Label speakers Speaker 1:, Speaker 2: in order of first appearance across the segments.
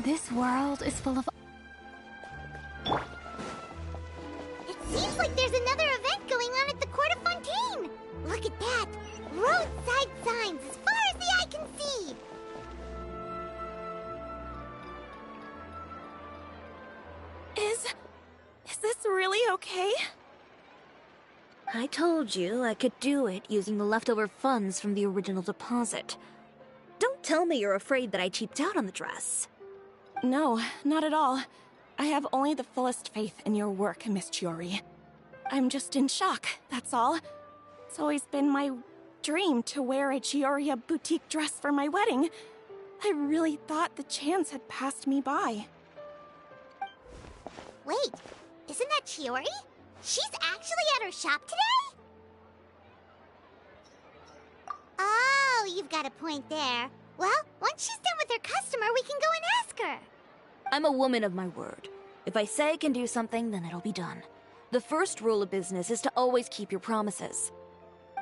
Speaker 1: This world is full of...
Speaker 2: It seems like there's another event going on at the Court of Fontaine! Look at that! Roadside signs as far as the eye can see!
Speaker 3: Is this really okay?
Speaker 4: I told you I could do it using the leftover funds from the original deposit. Don't tell me you're afraid that I cheaped out on the dress.
Speaker 3: No, not at all. I have only the fullest faith in your work, Miss Chiori. I'm just in shock, that's all. It's always been my dream to wear a Chioria boutique dress for my wedding. I really thought the chance had passed me by.
Speaker 2: Wait, isn't that Chiori? She's actually at her shop today? Oh, you've got a point there. Well, once she's done with her customer, we can go and ask her.
Speaker 4: I'm a woman of my word. If I say I can do something, then it'll be done. The first rule of business is to always keep your promises.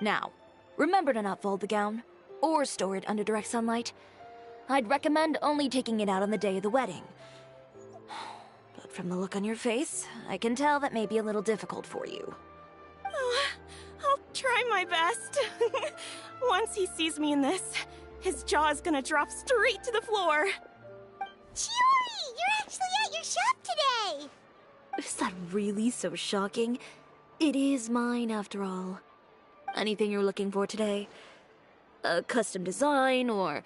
Speaker 4: Now, remember to not fold the gown, or store it under direct sunlight. I'd recommend only taking it out on the day of the wedding. But from the look on your face, I can tell that may be a little difficult for you.
Speaker 3: Oh, I'll try my best. Once he sees me in this, his jaw is gonna drop straight to the floor.
Speaker 2: Chiori, you're actually at your shop today!
Speaker 4: Is that really so shocking? It is mine, after all. Anything you're looking for today? A custom design, or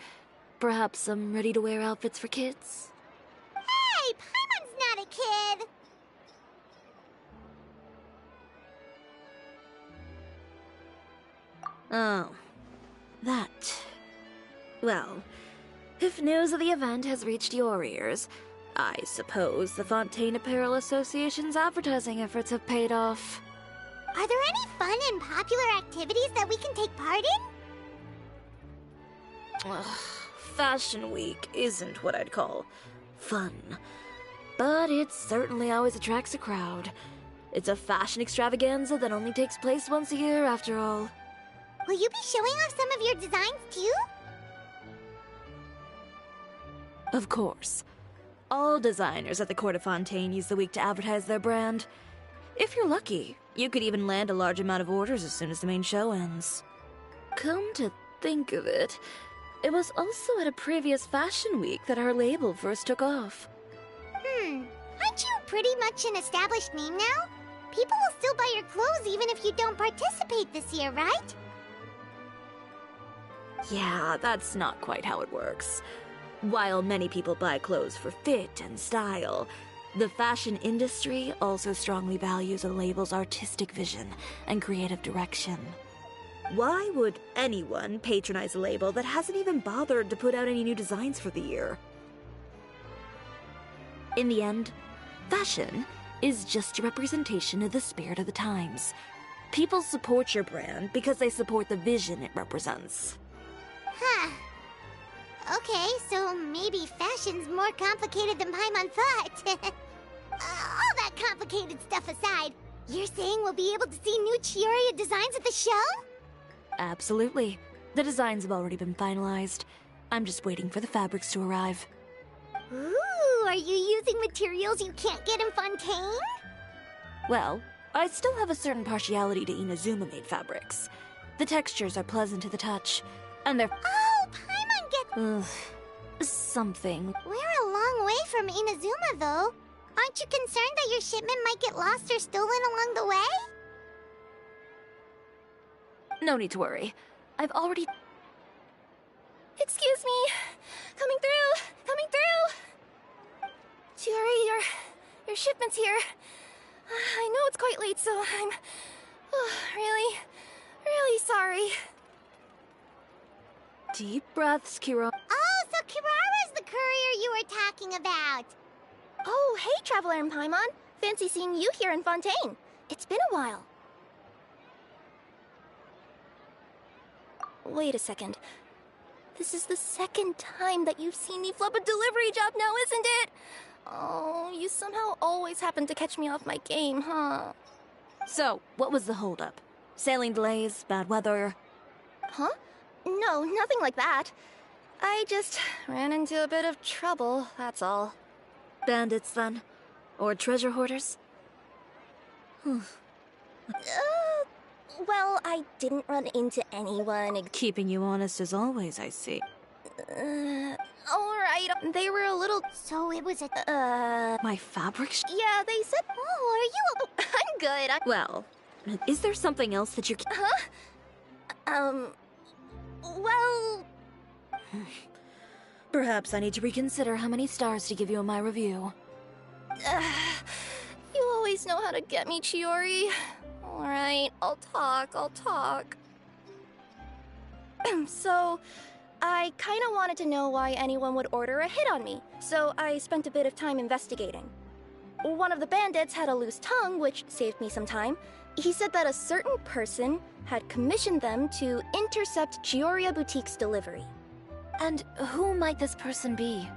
Speaker 4: perhaps some ready-to-wear outfits for kids?
Speaker 2: Hey, Paimon's not a kid!
Speaker 4: Oh, that. Well, if news of the event has reached your ears, I suppose the Fontaine Apparel Association's advertising efforts have paid off.
Speaker 2: Are there any fun and popular activities that we can take part in?
Speaker 4: Ugh, Fashion Week isn't what I'd call fun. But it certainly always attracts a crowd. It's a fashion extravaganza that only takes place once a year, after all.
Speaker 2: Will you be showing off some of your designs, too?
Speaker 4: Of course. All designers at the Court of Fontaine use the week to advertise their brand. If you're lucky, you could even land a large amount of orders as soon as the main show ends. Come to think of it, it was also at a previous Fashion Week that our label first took off.
Speaker 2: Aren't you pretty much an established name now? People will still buy your clothes even if you don't participate this year, right?
Speaker 4: Yeah, that's not quite how it works. While many people buy clothes for fit and style, the fashion industry also strongly values a label's artistic vision and creative direction. Why would anyone patronize a label that hasn't even bothered to put out any new designs for the year? In the end, fashion is just a representation of the spirit of the times. People support your brand because they support the vision it represents.
Speaker 2: Huh. Okay, so maybe fashion's more complicated than Paimon thought. All that complicated stuff aside, you're saying we'll be able to see new Chioria designs at the show?
Speaker 4: Absolutely. The designs have already been finalized. I'm just waiting for the fabrics to arrive.
Speaker 2: Ooh, are you using materials you can't get in Fontaine?
Speaker 4: Well, I still have a certain partiality to Inazuma-made fabrics. The textures are pleasant to the touch, and they're...
Speaker 2: Oh, Paimon gets...
Speaker 4: something.
Speaker 2: We're a long way from Inazuma, though. Aren't you concerned that your shipment might get lost or stolen along the way?
Speaker 4: No need to worry. I've already...
Speaker 3: Excuse me! Coming through! Coming through! Chiori, your shipment's here. I know it's quite late, so I'm... really, really sorry.
Speaker 4: Deep breaths, Kira.
Speaker 2: Oh, so Kirara's the courier you were talking about.
Speaker 3: Oh, hey, Traveler and Paimon. Fancy seeing you here in Fontaine. It's been a while. Wait a second. This is the second time that you've seen me flub a delivery job now, isn't it? Oh, you somehow always happen to catch me off my game, huh?
Speaker 4: So, what was the holdup? Sailing delays, bad weather?
Speaker 3: Huh? No, nothing like that.
Speaker 1: I just ran into a bit of trouble, that's all.
Speaker 4: Bandits, then? Or treasure hoarders?
Speaker 1: Well, I didn't run into anyone.
Speaker 4: Keeping you honest as always, I see.
Speaker 1: Alright, they were a little...
Speaker 2: So it was a...
Speaker 4: My fabric
Speaker 1: Yeah, they said...
Speaker 2: Oh, are you a...
Speaker 1: I'm good.
Speaker 4: Well, is there something else that you...
Speaker 1: Well...
Speaker 4: Perhaps I need to reconsider how many stars to give you in my review.
Speaker 1: You always know how to get me, Chiori. Alright, I'll talk. So, I kinda wanted to know why anyone would order a hit on me, so I spent a bit of time investigating. One of the bandits had a loose tongue, which saved me some time. He said that a certain person had commissioned them to intercept Chioria Boutique's delivery.
Speaker 4: And who might this person be?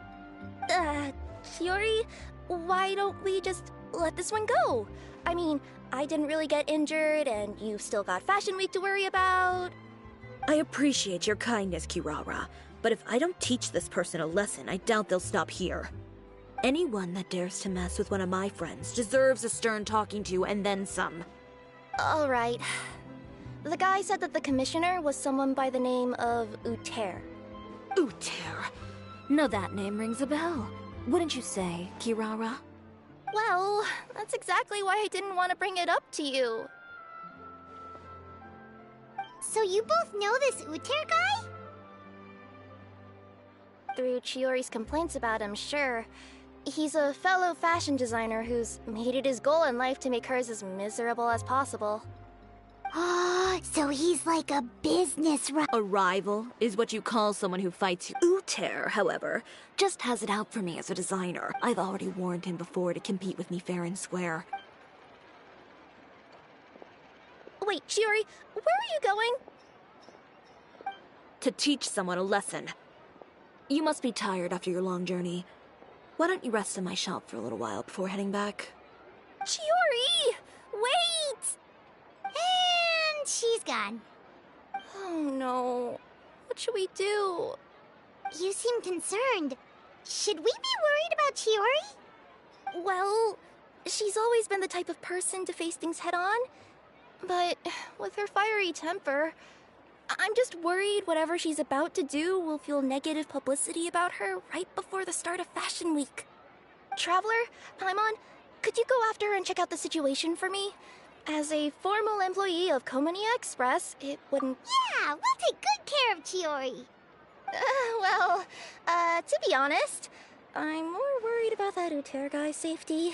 Speaker 1: Chiori, why don't we just let this one go? I mean, I didn't really get injured, and you've still got Fashion Week to worry about.
Speaker 4: I appreciate your kindness, Kirara, but if I don't teach this person a lesson, I doubt they'll stop here. Anyone that dares to mess with one of my friends deserves a stern talking to and then some.
Speaker 1: Alright. The guy said that the commissioner was someone by the name of Uter.
Speaker 4: Uter. Now that name rings a bell. Wouldn't you say, Kirara?
Speaker 1: Well, that's exactly why I didn't want to bring it up to you.
Speaker 2: So you both know this Uter guy?
Speaker 1: Through Chiori's complaints about him, sure. He's a fellow fashion designer who's made it his goal in life to make hers as miserable as possible.
Speaker 2: Oh, so he's like a business
Speaker 4: A rival is what you call someone who fights you. Uter, however, just has it out for me as a designer. I've already warned him before to compete with me fair and square.
Speaker 1: Wait, Chiori, where are you going?
Speaker 4: To teach someone a lesson. You must be tired after your long journey. Why don't you rest in my shop for a little while before heading back?
Speaker 1: Chiori! Wait!
Speaker 2: And she's gone.
Speaker 1: Oh no. What should we do?
Speaker 2: You seem concerned. Should we be worried about Chiori?
Speaker 1: Well, she's always been the type of person to face things head on. But with her fiery temper, I'm just worried whatever she's about to do will feel negative publicity about her right before the start of Fashion Week. Traveler, Paimon, could you go after her and check out the situation for me? As a formal employee of Komania Express, it wouldn't...
Speaker 2: Yeah, we'll take good care of Chiori.
Speaker 1: To be honest, I'm more worried about that Uter guy's safety.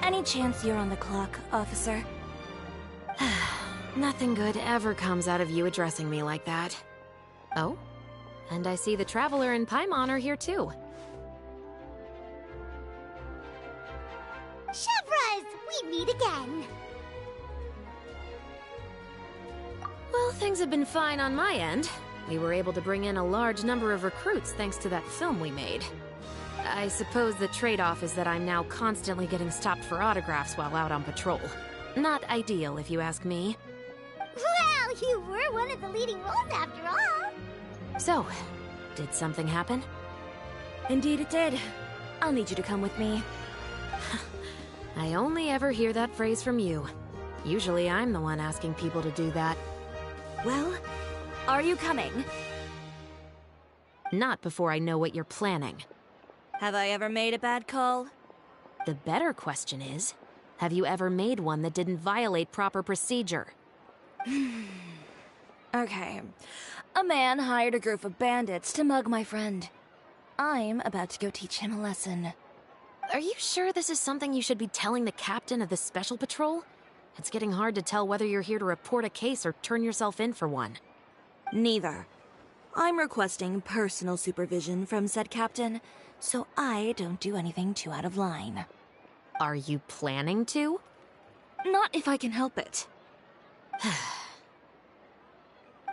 Speaker 4: Any chance you're on the clock, officer?
Speaker 5: Nothing good ever comes out of you addressing me like that. Oh? And I see the Traveler and Paimon are here too.
Speaker 2: Chevras, we meet again.
Speaker 5: Well, things have been fine on my end. We were able to bring in a large number of recruits thanks to that film we made. I suppose the trade-off is that I'm now constantly getting stopped for autographs while out on patrol. Not ideal, if you ask me.
Speaker 2: Well, you were one of the leading roles after all.
Speaker 5: So, did something happen?
Speaker 4: Indeed it did. I'll need you to come with me.
Speaker 5: I only ever hear that phrase from you. Usually I'm the one asking people to do that.
Speaker 4: Well, are you coming?
Speaker 5: Not before I know what you're planning.
Speaker 4: Have I ever made a bad call?
Speaker 5: The better question is, have you ever made one that didn't violate proper procedure?
Speaker 4: Okay. A man hired a group of bandits to mug my friend. I'm about to go teach him a lesson.
Speaker 5: Are you sure this is something you should be telling the captain of the Special Patrol? It's getting hard to tell whether you're here to report a case or turn yourself in for one.
Speaker 4: Neither. I'm requesting personal supervision from said captain, so I don't do anything too out of line.
Speaker 5: Are you planning to?
Speaker 4: Not if I can help it.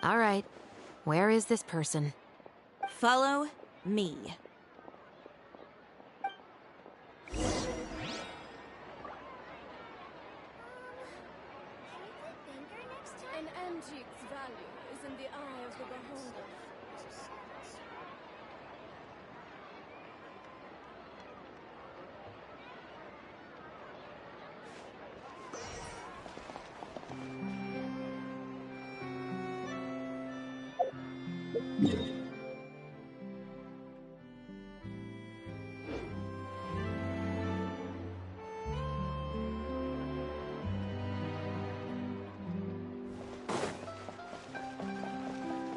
Speaker 5: All right. Where is this person?
Speaker 4: Follow me.
Speaker 3: An antique's value is in the eye of the beholder.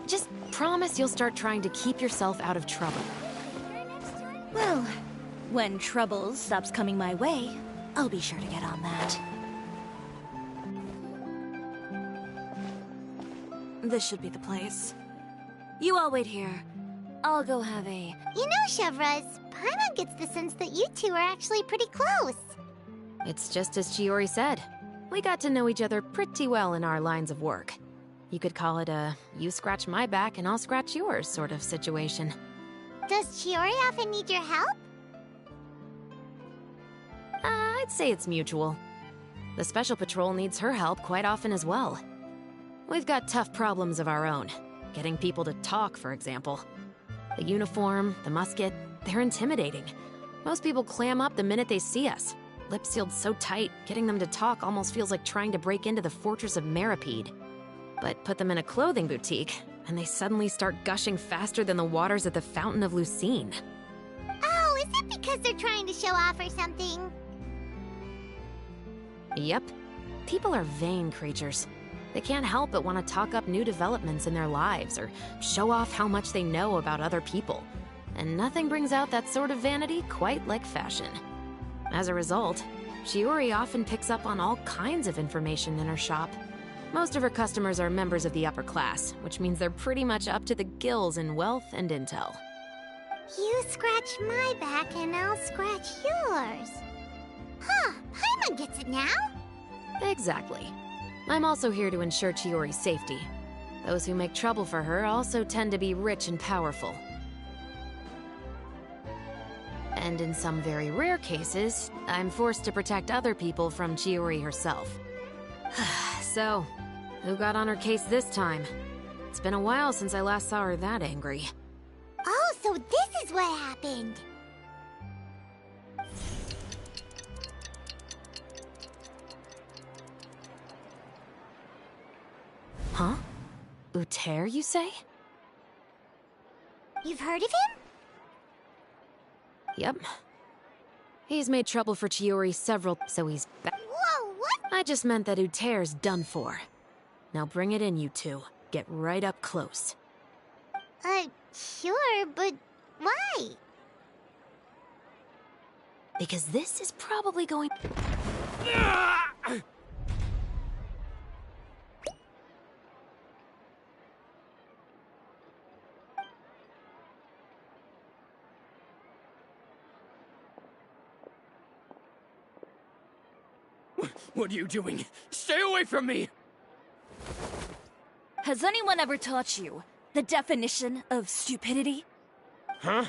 Speaker 5: Just promise you'll start trying to keep yourself out of trouble.
Speaker 4: Well, when trouble stops coming my way, I'll be sure to get on that. This should be the place. You all wait here. I'll go have a...
Speaker 2: You know, Chevraz, Paimon gets the sense that you two are actually pretty close.
Speaker 5: It's just as Chiori said. We got to know each other pretty well in our lines of work. You could call it a you scratch my back and I'll scratch yours sort of situation.
Speaker 2: Does Chiori often need your help?
Speaker 5: I'd say it's mutual. The Special Patrol needs her help quite often as well. We've got tough problems of our own. Getting people to talk, for example. The uniform, the musket, they're intimidating. Most people clam up the minute they see us. Lips sealed so tight, getting them to talk almost feels like trying to break into the fortress of Meripede. But put them in a clothing boutique, and they suddenly start gushing faster than the waters at the Fountain of Lucine.
Speaker 2: Oh, is it because they're trying to show off or something?
Speaker 5: Yep. People are vain creatures. They can't help but want to talk up new developments in their lives or show off how much they know about other people. And nothing brings out that sort of vanity quite like fashion. As a result, Chiori often picks up on all kinds of information in her shop. Most of her customers are members of the upper class, which means they're pretty much up to the gills in wealth and intel.
Speaker 2: You scratch my back and I'll scratch yours. Huh, Paimon gets it now?
Speaker 5: Exactly. I'm also here to ensure Chiori's safety. Those who make trouble for her also tend to be rich and powerful. And in some very rare cases, I'm forced to protect other people from Chiori herself. So, who got on her case this time? It's been a while since I last saw her that angry.
Speaker 2: Oh, so this is what happened.
Speaker 5: Huh? Uter, you say?
Speaker 2: You've heard of him?
Speaker 5: Yep. He's made trouble for Chiori so he's back.
Speaker 2: Whoa, what?
Speaker 5: I just meant that Uter's done for. Now bring it in, you two. Get right up close.
Speaker 2: Sure, but why?
Speaker 5: Because this is probably going...
Speaker 6: What are you doing? Stay away from me!
Speaker 4: Has anyone ever taught you the definition of stupidity?
Speaker 6: Huh?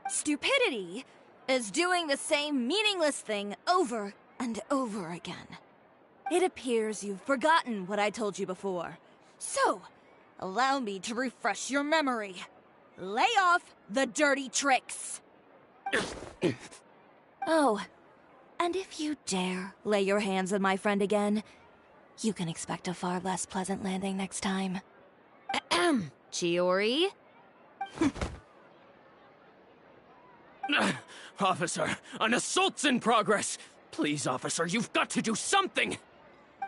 Speaker 4: Stupidity is doing the same meaningless thing over and over again. It appears you've forgotten what I told you before. So, allow me to refresh your memory. Lay off the dirty tricks. Oh,
Speaker 3: And if you dare lay your hands on my friend again, you can expect a far less pleasant landing next time.
Speaker 5: Ahem. Chiori?
Speaker 6: Officer, an assault's in progress! Please, officer, you've got to do something!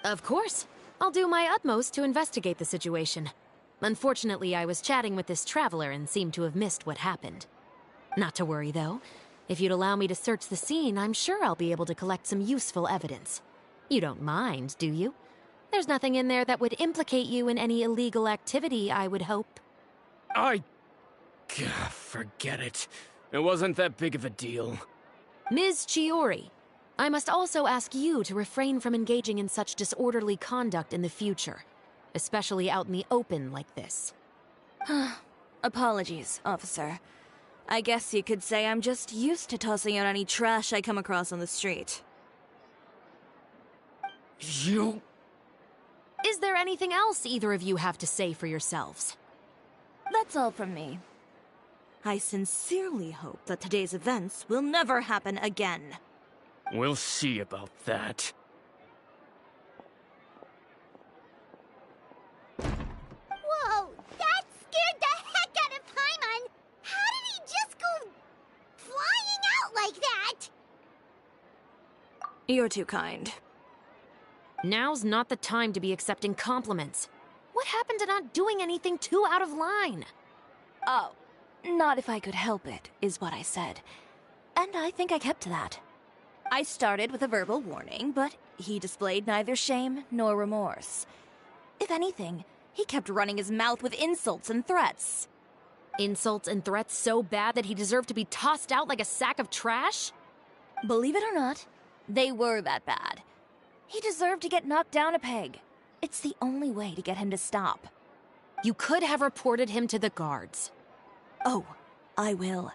Speaker 5: Of course. I'll do my utmost to investigate the situation. Unfortunately, I was chatting with this traveler and seemed to have missed what happened. Not to worry, though. If you'd allow me to search the scene, I'm sure I'll be able to collect some useful evidence. You don't mind, do you? There's nothing in there that would implicate you in any illegal activity, I would hope.
Speaker 6: Forget it. It wasn't that big of a deal.
Speaker 5: Ms. Chiori, I must also ask you to refrain from engaging in such disorderly conduct in the future, especially out in the open like this.
Speaker 3: Apologies, officer. I guess you could say I'm just used to tossing out any trash I come across on the street.
Speaker 6: You...
Speaker 5: Is there anything else either of you have to say for yourselves?
Speaker 3: That's all from me. I sincerely hope that today's events will never happen again.
Speaker 6: We'll see about that.
Speaker 2: Whoa, that scared the heck out of Paimon! How did he just go flying out like that?
Speaker 3: You're too kind.
Speaker 5: Now's not the time to be accepting compliments. What happened to not doing anything too out of line?
Speaker 3: Oh, not if I could help it, is what I said. And I think I kept to that. I started with a verbal warning, but he displayed neither shame nor remorse. If anything, he kept running his mouth with insults and threats.
Speaker 5: Insults and threats so bad that he deserved to be tossed out like a sack of trash?
Speaker 3: Believe it or not, they were that bad. He deserved to get knocked down a peg. It's the only way to get him to stop.
Speaker 5: You could have reported him to the guards.
Speaker 3: Oh, I will.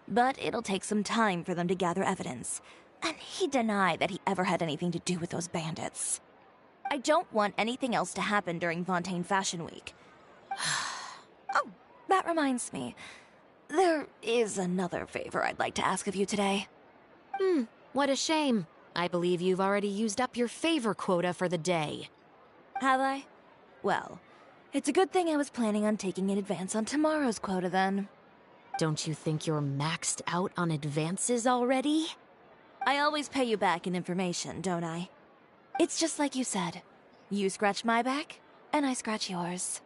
Speaker 3: But it'll take some time for them to gather evidence. And he denied that he ever had anything to do with those bandits. I don't want anything else to happen during Fontaine Fashion Week. Oh, that reminds me. There is another favor I'd like to ask of you today.
Speaker 5: What a shame. I believe you've already used up your favor quota for the day.
Speaker 3: Have I? Well, it's a good thing I was planning on taking an advance on tomorrow's quota then.
Speaker 5: Don't you think you're maxed out on advances already?
Speaker 3: I always pay you back in information, don't I? It's just like you said. You scratch my back, and I scratch yours.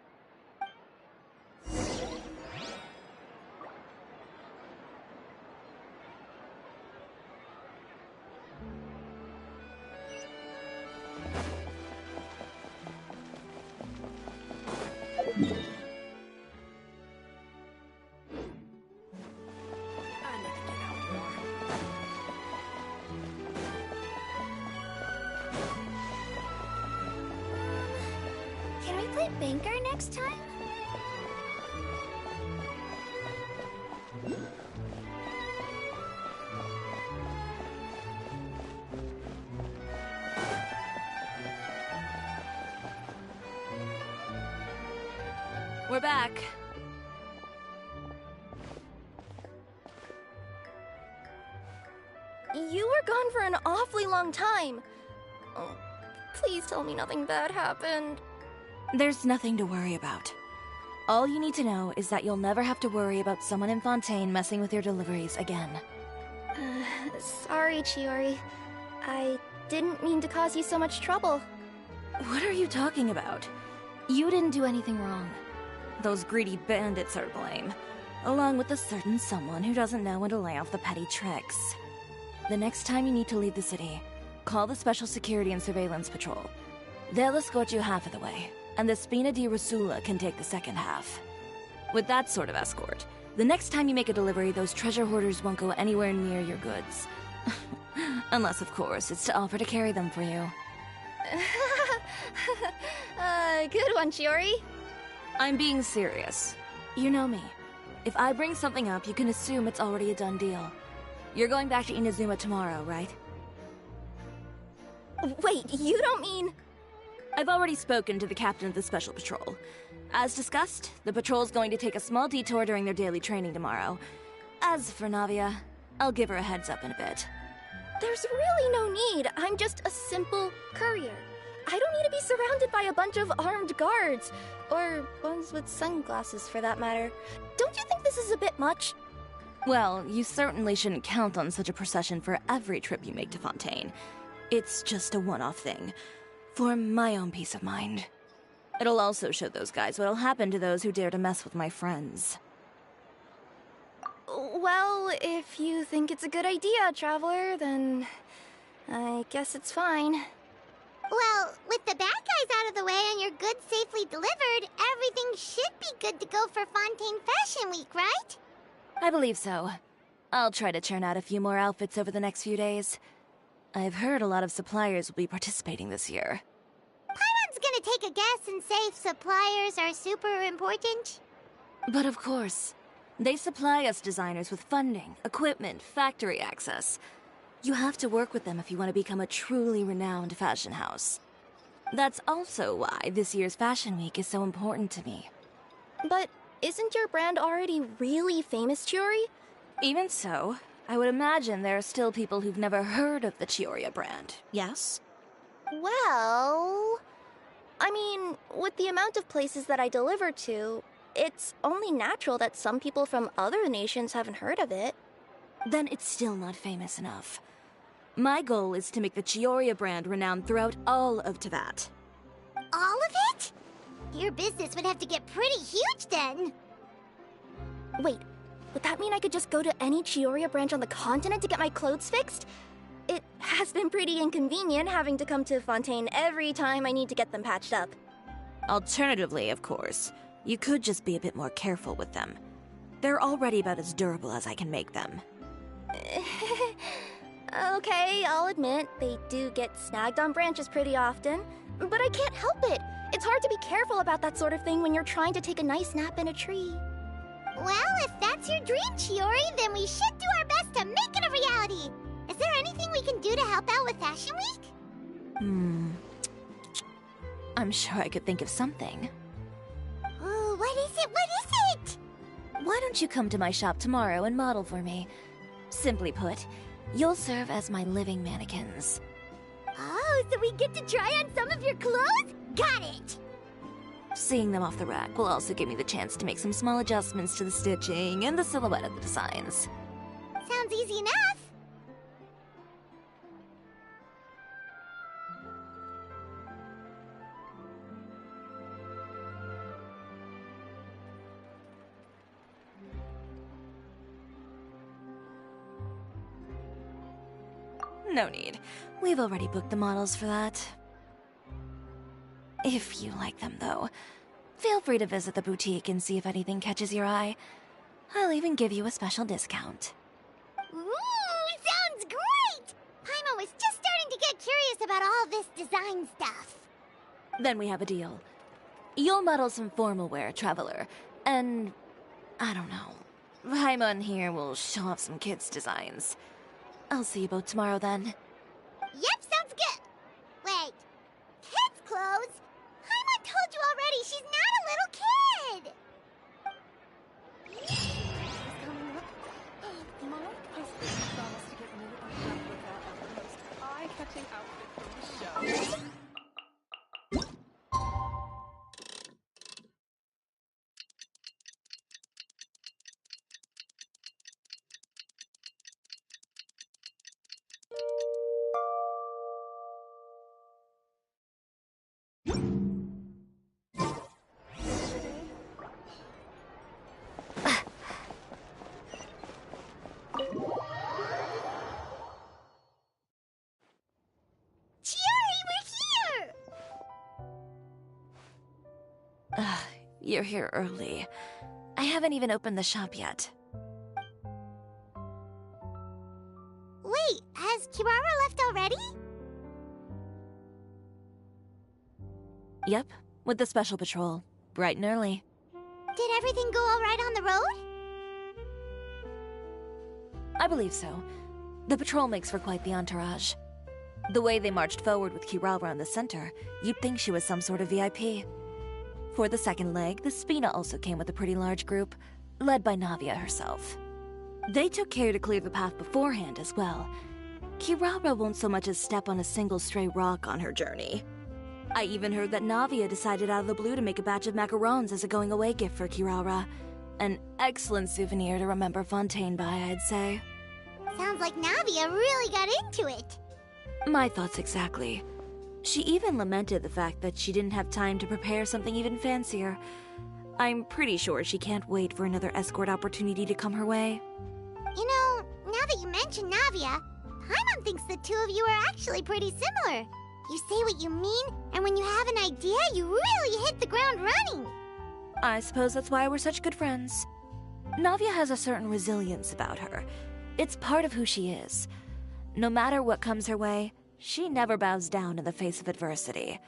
Speaker 2: Can we play Banker next time?
Speaker 3: We're back.
Speaker 1: You were gone for an awfully long time. Oh, please tell me nothing bad happened.
Speaker 3: There's nothing to worry about. All you need to know is that you'll never have to worry about someone in Fontaine messing with your deliveries again.
Speaker 1: Sorry, Chiori. I didn't mean to cause you so much trouble.
Speaker 3: What are you talking about? You didn't do anything wrong. Those greedy bandits are to blame, along with a certain someone who doesn't know when to lay off the petty tricks. The next time you need to leave the city, call the Special Security and Surveillance Patrol. They'll escort you half of the way, and the Spina di Rosula can take the second half. With that sort of escort, the next time you make a delivery, those treasure hoarders won't go anywhere near your goods. Unless, of course, it's to offer to carry them for you.
Speaker 1: Good one, Chiori.
Speaker 3: I'm being serious. You know me. If I bring something up, you can assume it's already a done deal. You're going back to Inazuma tomorrow, right?
Speaker 1: Wait, you don't mean...
Speaker 3: I've already spoken to the captain of the Special Patrol. As discussed, the patrol's going to take a small detour during their daily training tomorrow. As for Navia, I'll give her a heads up in a bit.
Speaker 1: There's really no need. I'm just a simple courier. I don't need to be surrounded by a bunch of armed guards. Or ones with sunglasses, for that matter. Don't you think this is a bit much?
Speaker 4: Well, you certainly shouldn't count on such a procession for every trip you make to Fontaine. It's just a one-off thing, for my own peace of mind. It'll also show those guys what'll happen to those who dare to mess with my friends.
Speaker 1: Well, if you think it's a good idea, Traveler, then I guess it's fine.
Speaker 2: Well, with the bad guys out of the way and your goods safely delivered, everything should be good to go for Fontaine Fashion Week, right?
Speaker 4: I believe so. I'll try to churn out a few more outfits over the next few days. I've heard a lot of suppliers will be participating this year.
Speaker 2: Paimon's gonna take a guess and say suppliers are super important.
Speaker 4: But of course, they supply us designers with funding, equipment, factory access. You have to work with them if you want to become a truly renowned fashion house. That's also why this year's Fashion Week is so important to me.
Speaker 1: But isn't your brand already really famous, Chiori?
Speaker 4: Even so, I would imagine there are still people who've never heard of the Chiori brand, yes?
Speaker 1: Well, I mean, with the amount of places that I deliver to, it's only natural that some people from other nations haven't heard of it.
Speaker 4: Then it's still not famous enough. My goal is to make the Chiori brand renowned throughout all of Teyvat.
Speaker 2: All of it? Your business would have to get pretty huge then.
Speaker 1: Wait, would that mean I could just go to any Chiori branch on the continent to get my clothes fixed? It has been pretty inconvenient having to come to Fontaine every time I need to get them patched up.
Speaker 4: Alternatively, of course, you could just be a bit more careful with them. They're already about as durable as I can make them.
Speaker 1: Okay, I'll admit, they do get snagged on branches pretty often, but I can't help it. It's hard to be careful about that sort of thing when you're trying to take a nice nap in a tree.
Speaker 2: Well, if that's your dream, Chiori, then we should do our best to make it a reality. Is there anything we can do to help out with Fashion Week?
Speaker 4: I'm sure I could think of something.
Speaker 2: Oh, what is it? What is it?
Speaker 4: Why don't you come to my shop tomorrow and model for me? Simply put, you'll serve as my living mannequins.
Speaker 2: Oh, so we get to try on some of your clothes? Got it!
Speaker 4: Seeing them off the rack will also give me the chance to make some small adjustments to the stitching and the silhouette of the designs.
Speaker 2: Sounds easy enough.
Speaker 4: No need. We've already booked the models for that. If you like them, though, feel free to visit the boutique and see if anything catches your eye. I'll even give you a special discount.
Speaker 2: Ooh, sounds great! Paimon was just starting to get curious about all this design stuff.
Speaker 4: Then we have a deal. You'll model some formal wear, Traveler, and I don't know. Paimon here will show off some kids' designs. I'll see you both tomorrow then.
Speaker 2: Yep, sounds good. Wait, kids' clothes? Paimon told you already she's not a little kid.
Speaker 7: My husband promised to get me a replica of the most eye-catching outfit from the show.
Speaker 4: You're here early. I haven't even opened the shop yet.
Speaker 2: Wait, has Kirara left already?
Speaker 4: Yep, with the special patrol. Bright and early.
Speaker 2: Did everything go all right on the road?
Speaker 4: I believe so. The patrol makes for quite the entourage. The way they marched forward with Kirara in the center, you'd think she was some sort of VIP. For the second leg, the Spina also came with a pretty large group, led by Navia herself. They took care to clear the path beforehand as well. Kirara won't so much as step on a single stray rock on her journey. I even heard that Navia decided out of the blue to make a batch of macarons as a going-away gift for Kirara. An excellent souvenir to remember Fontaine by, I'd say.
Speaker 2: Sounds like Navia really got into it.
Speaker 4: My thoughts exactly. She even lamented the fact that she didn't have time to prepare something even fancier. I'm pretty sure she can't wait for another escort opportunity to come her way.
Speaker 2: You know, now that you mention Navia, Paimon thinks the two of you are actually pretty similar. You say what you mean, and when you have an idea, you really hit the ground running.
Speaker 4: I suppose that's why we're such good friends. Navia has a certain resilience about her. It's part of who she is. No matter what comes her way, she never bows down in the face of adversity.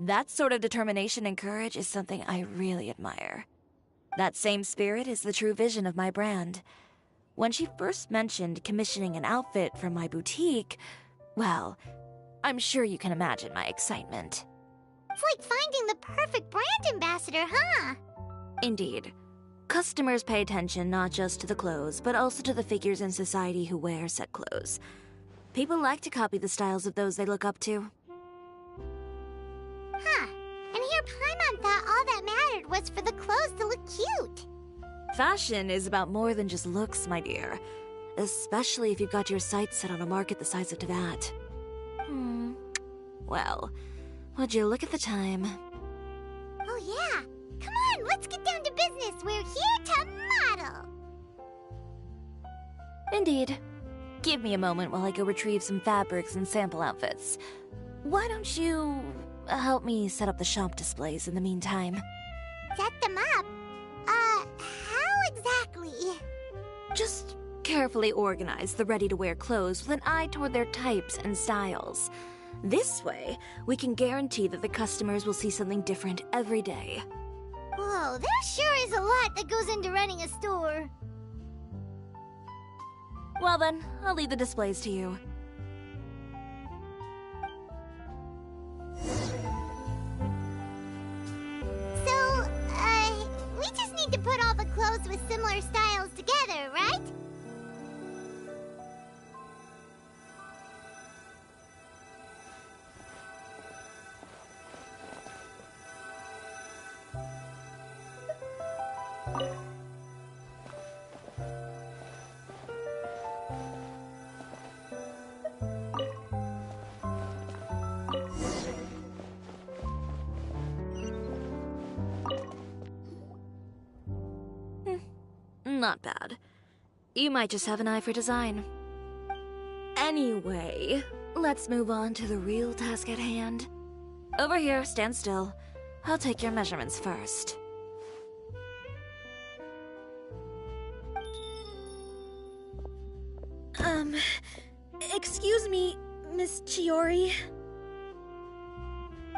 Speaker 4: That sort of determination and courage is something I really admire. That same spirit is the true vision of my brand. When she first mentioned commissioning an outfit from my boutique, well, I'm sure you can imagine my excitement.
Speaker 2: It's like finding the perfect brand ambassador, huh?
Speaker 4: Indeed. Customers pay attention not just to the clothes, but also to the figures in society who wear said clothes. People like to copy the styles of those they look up to.
Speaker 2: Huh. And here Paimon thought all that mattered was for the clothes to look cute.
Speaker 4: Fashion is about more than just looks, my dear. Especially if you've got your sights set on a market the size of Teyvat. Well, would you look at the time?
Speaker 2: Oh yeah. Come on, let's get down to business. We're here to model.
Speaker 4: Indeed. Give me a moment while I go retrieve some fabrics and sample outfits. Why don't you help me set up the shop displays in the meantime?
Speaker 2: Set them up? How exactly?
Speaker 4: Just carefully organize the ready-to-wear clothes with an eye toward their types and styles. This way, we can guarantee that the customers will see something different every day.
Speaker 2: Whoa, there sure is a lot that goes into running a store.
Speaker 4: Well then, I'll leave the displays to you.
Speaker 2: So, we just need to put all the clothes with similar styles together, right?
Speaker 4: Not bad. You might just have an eye for design. Anyway, let's move on to the real task at hand. Over here, stand still. I'll take your measurements first.
Speaker 1: Excuse me, Miss Chiori.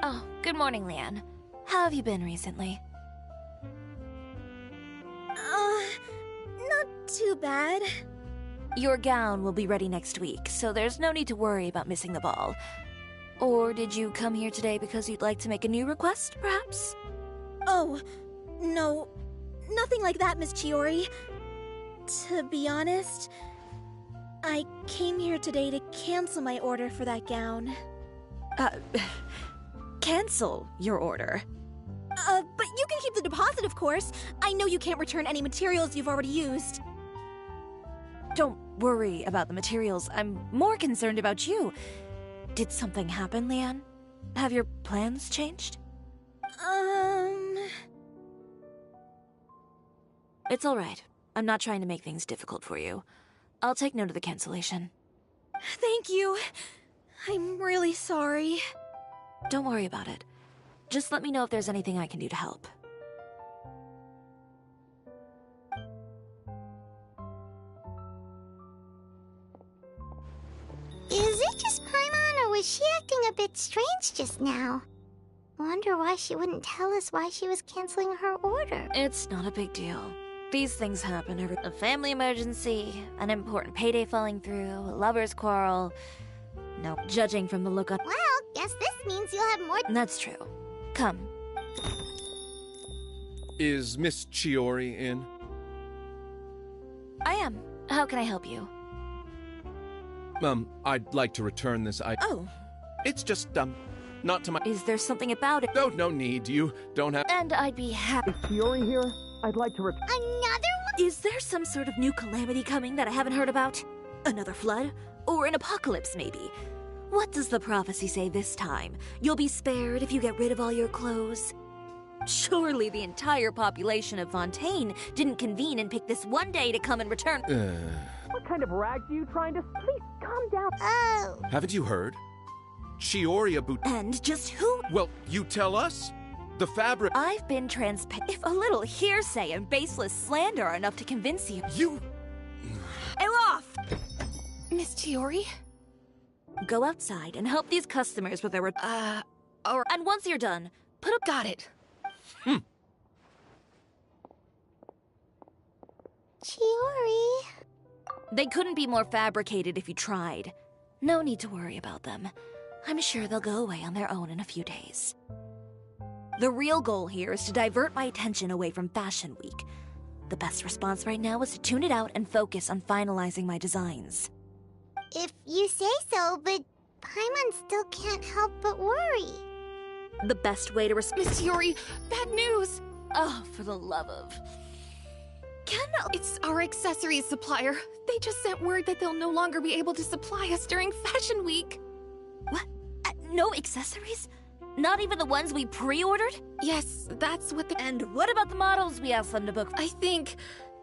Speaker 4: Oh, good morning, Leanne. How have you been recently?
Speaker 1: Not too bad.
Speaker 4: Your gown will be ready next week, so there's no need to worry about missing the ball. Or did you come here today because you'd like to make a new request, perhaps?
Speaker 1: Oh, no. Nothing like that, Miss Chiori. To be honest, I came here today to cancel my order for that gown.
Speaker 4: Cancel your order.
Speaker 1: But you can keep the deposit, of course. I know you can't return any materials you've already used.
Speaker 4: Don't worry about the materials. I'm more concerned about you. Did something happen, Leanne? Have your plans changed? It's all right. I'm not trying to make things difficult for you. I'll take note of the cancellation.
Speaker 1: Thank you. I'm really sorry.
Speaker 4: Don't worry about it. Just let me know if there's anything I can do to help.
Speaker 2: Is it just Paimon, or was she acting a bit strange just now? Wonder why she wouldn't tell us why she was canceling her order.
Speaker 4: It's not a big deal. These things happen a family emergency, an important payday falling through, a lover's quarrel. No, judging from the look on—
Speaker 2: Well, guess this means you'll have more—
Speaker 4: That's true. Come.
Speaker 8: Is Miss Chiori in?
Speaker 4: I am. How can I help you?
Speaker 8: I'd like to return this.
Speaker 3: Oh.
Speaker 8: It's just, not to my.
Speaker 4: Is there something about it?
Speaker 8: No, no need. You don't have.
Speaker 4: And I'd be happy.
Speaker 6: Is Chiori here? I'd like to
Speaker 2: Another one?
Speaker 4: Is there some sort of new calamity coming that I haven't heard about? Another flood? Or an apocalypse, maybe? What does the prophecy say this time? You'll be spared if you get rid of all your clothes? Surely the entire population of Fontaine didn't convene and pick this one day to come and return.
Speaker 6: What kind of rags are you trying to... Please, calm down.
Speaker 2: Oh.
Speaker 8: Haven't you heard? Chiori
Speaker 4: And just who?
Speaker 8: Well, you tell us. The fabric.
Speaker 4: I've been transparent. If a little hearsay and baseless slander are enough to convince you.
Speaker 8: You.
Speaker 4: Elof!
Speaker 3: Miss Chiori?
Speaker 4: Go outside and help these customers with their... And once you're done, put up...
Speaker 3: Got it.
Speaker 2: Chiori.
Speaker 4: They couldn't be more fabricated if you tried. No need to worry about them. I'm sure they'll go away on their own in a few days. The real goal here is to divert my attention away from Fashion Week. The best response right now is to tune it out and focus on finalizing my designs.
Speaker 2: If you say so, but Paimon still can't help but worry.
Speaker 4: The best way to respond...
Speaker 3: Miss Chiori, bad news!
Speaker 4: Oh, for the love of...
Speaker 3: It's our accessories supplier. They just sent word that they'll no longer be able to supply us during Fashion Week.
Speaker 4: What? No accessories? Not even the ones we pre-ordered?
Speaker 3: Yes, that's what
Speaker 4: And what about the models we asked them to book?
Speaker 3: I think...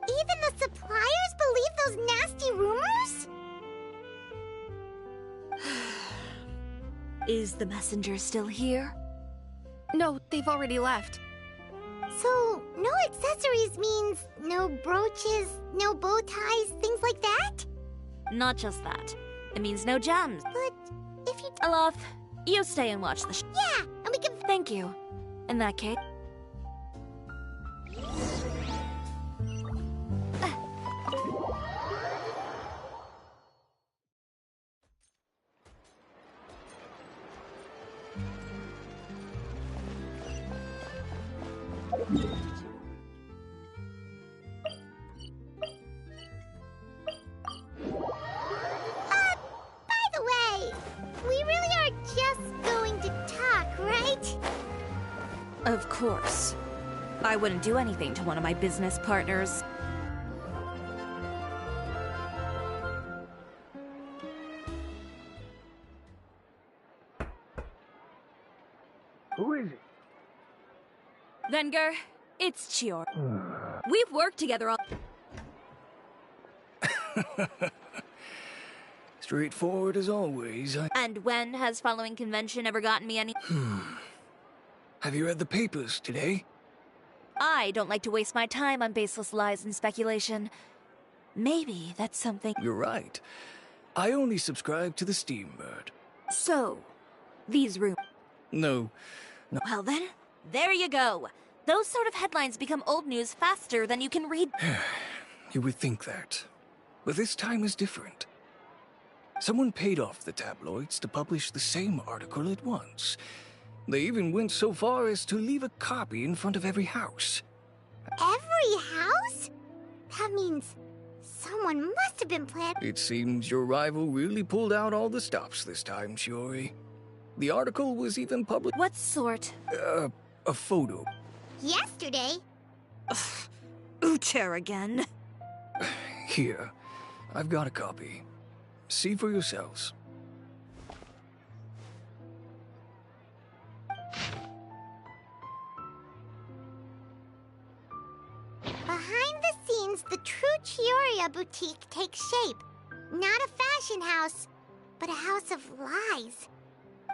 Speaker 2: Even the suppliers believe those nasty rumors?
Speaker 4: Is the messenger still here?
Speaker 3: No, they've already left.
Speaker 2: So, no accessories means no brooches, no bow ties, things like that?
Speaker 4: Not just that. It means no gems.
Speaker 2: But if you...
Speaker 4: Elof, you stay and watch the
Speaker 2: Yeah, and we can...
Speaker 4: Thank you. In that case...
Speaker 2: By the way, we really are just going to talk, right?
Speaker 4: Of course. I wouldn't do anything to one of my business partners.
Speaker 6: Who is it?
Speaker 4: Venger, it's Chiori. We've worked together all...
Speaker 9: Straightforward as always.
Speaker 4: And when has following convention ever gotten me any...
Speaker 9: Have you read the papers today?
Speaker 4: I don't like to waste my time on baseless lies and speculation. Maybe that's something...
Speaker 9: You're right. I only subscribe to the Steambird.
Speaker 4: So, these rooms...
Speaker 9: No.
Speaker 4: Well then, there you go. Those sort of headlines become old news faster than you can read...
Speaker 9: You would think that. But this time is different. Someone paid off the tabloids to publish the same article at once. They even went so far as to leave a copy in front of every house.
Speaker 2: Every house? That means someone must have been planning...
Speaker 9: It seems your rival really pulled out all the stops this time, Chiori. The article was even published...
Speaker 4: What sort?
Speaker 9: A photo.
Speaker 2: Yesterday?
Speaker 4: Ucher again.
Speaker 9: Here, I've got a copy. See for yourselves.
Speaker 2: Behind the scenes, the true Chioria boutique takes shape. Not a fashion house, but a house of lies.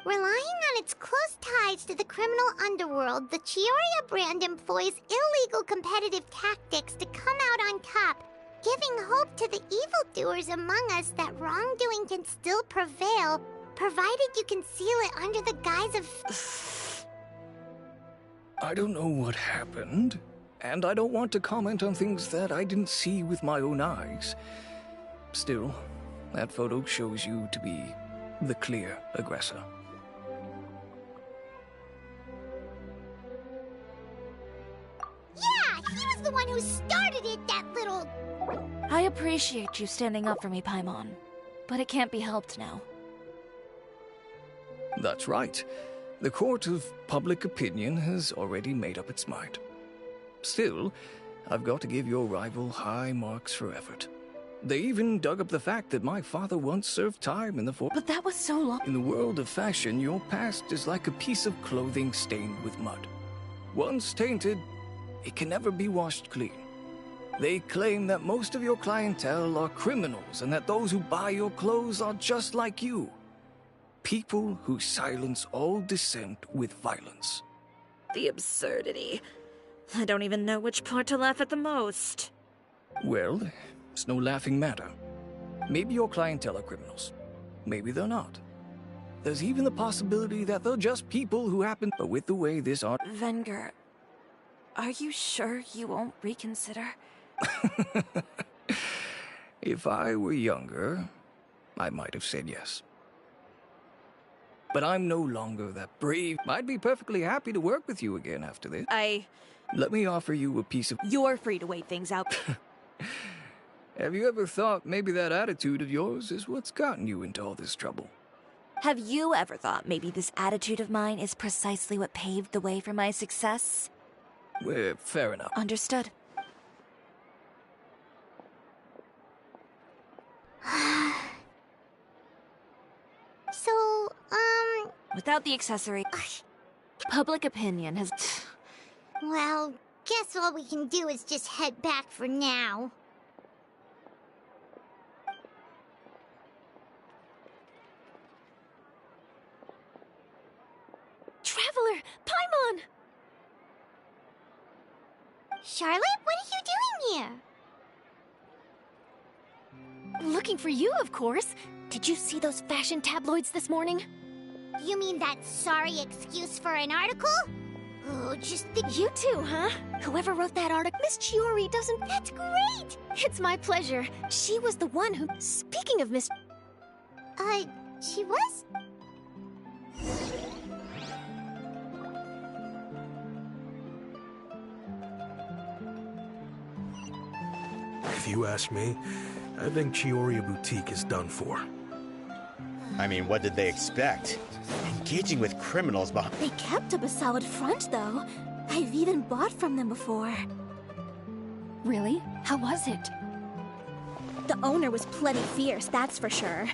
Speaker 2: Relying on its close ties to the criminal underworld, the Chioria brand employs illegal competitive tactics to come out on top, giving hope to the evildoers among us that wrongdoing can still prevail, provided you conceal it under the guise of...
Speaker 9: I don't know what happened, and I don't want to comment on things that I didn't see with my own eyes. Still, that photo shows you to be the clear aggressor.
Speaker 2: Yeah, he was the one who started it, that little...
Speaker 4: I appreciate you standing up for me, Paimon. but it can't be helped now.
Speaker 9: That's right. The court of public opinion has already made up its mind. Still, I've got to give your rival high marks for effort. They even dug up the fact that my father once served time in the
Speaker 4: But that was so long.
Speaker 9: In the world of fashion, your past is like a piece of clothing stained with mud. Once tainted, it can never be washed clean. They claim that most of your clientele are criminals and that those who buy your clothes are just like you. People who silence all dissent with violence.
Speaker 4: The absurdity. I don't even know which part to laugh at the most.
Speaker 9: Well, it's no laughing matter. Maybe your clientele are criminals. Maybe they're not. There's even the possibility that they're just people who happen... But with the way this art...
Speaker 4: Venger, are you sure you won't reconsider?
Speaker 9: If I were younger, I might have said yes. But I'm no longer that brave. I'd be perfectly happy to work with you again after this. Let me offer you a piece of...
Speaker 4: You're free to wait things out.
Speaker 9: Have you ever thought maybe that attitude of yours is what's gotten you into all this trouble?
Speaker 4: Have you ever thought maybe this attitude of mine is precisely what paved the way for my success?
Speaker 9: Well, fair enough.
Speaker 4: Understood.
Speaker 2: So,
Speaker 4: Without the accessory, public opinion has...
Speaker 2: well, guess all we can do is just head back for now.
Speaker 1: Traveler! Paimon!
Speaker 2: Charlotte, what are you doing here?
Speaker 1: Looking for you, of course. Did you see those fashion tabloids this morning?
Speaker 2: You mean that sorry excuse for an article? Oh, just think...
Speaker 1: You too, huh? Whoever wrote that article, Miss Chiori doesn't...
Speaker 2: That's great!
Speaker 1: It's my pleasure. She was the one who... Speaking of Miss...
Speaker 2: She was?
Speaker 10: If you ask me, I think Chiori Boutique is done for.
Speaker 11: I mean, what did they expect? Engaging with criminals behind...
Speaker 1: They kept up a solid front, though. I've even bought from them before. Really? How was it? The owner was plenty fierce, that's for sure.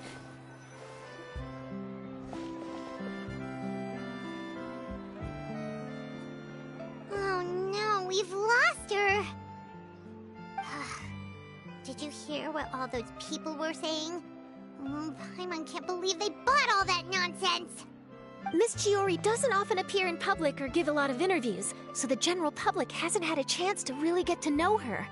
Speaker 2: Oh no, we've lost her! Did you hear what all those people were saying? Paimon can't believe they bought all that nonsense!
Speaker 1: Miss Chiori doesn't often appear in public or give a lot of interviews, so the general public hasn't had a chance to really get to know her.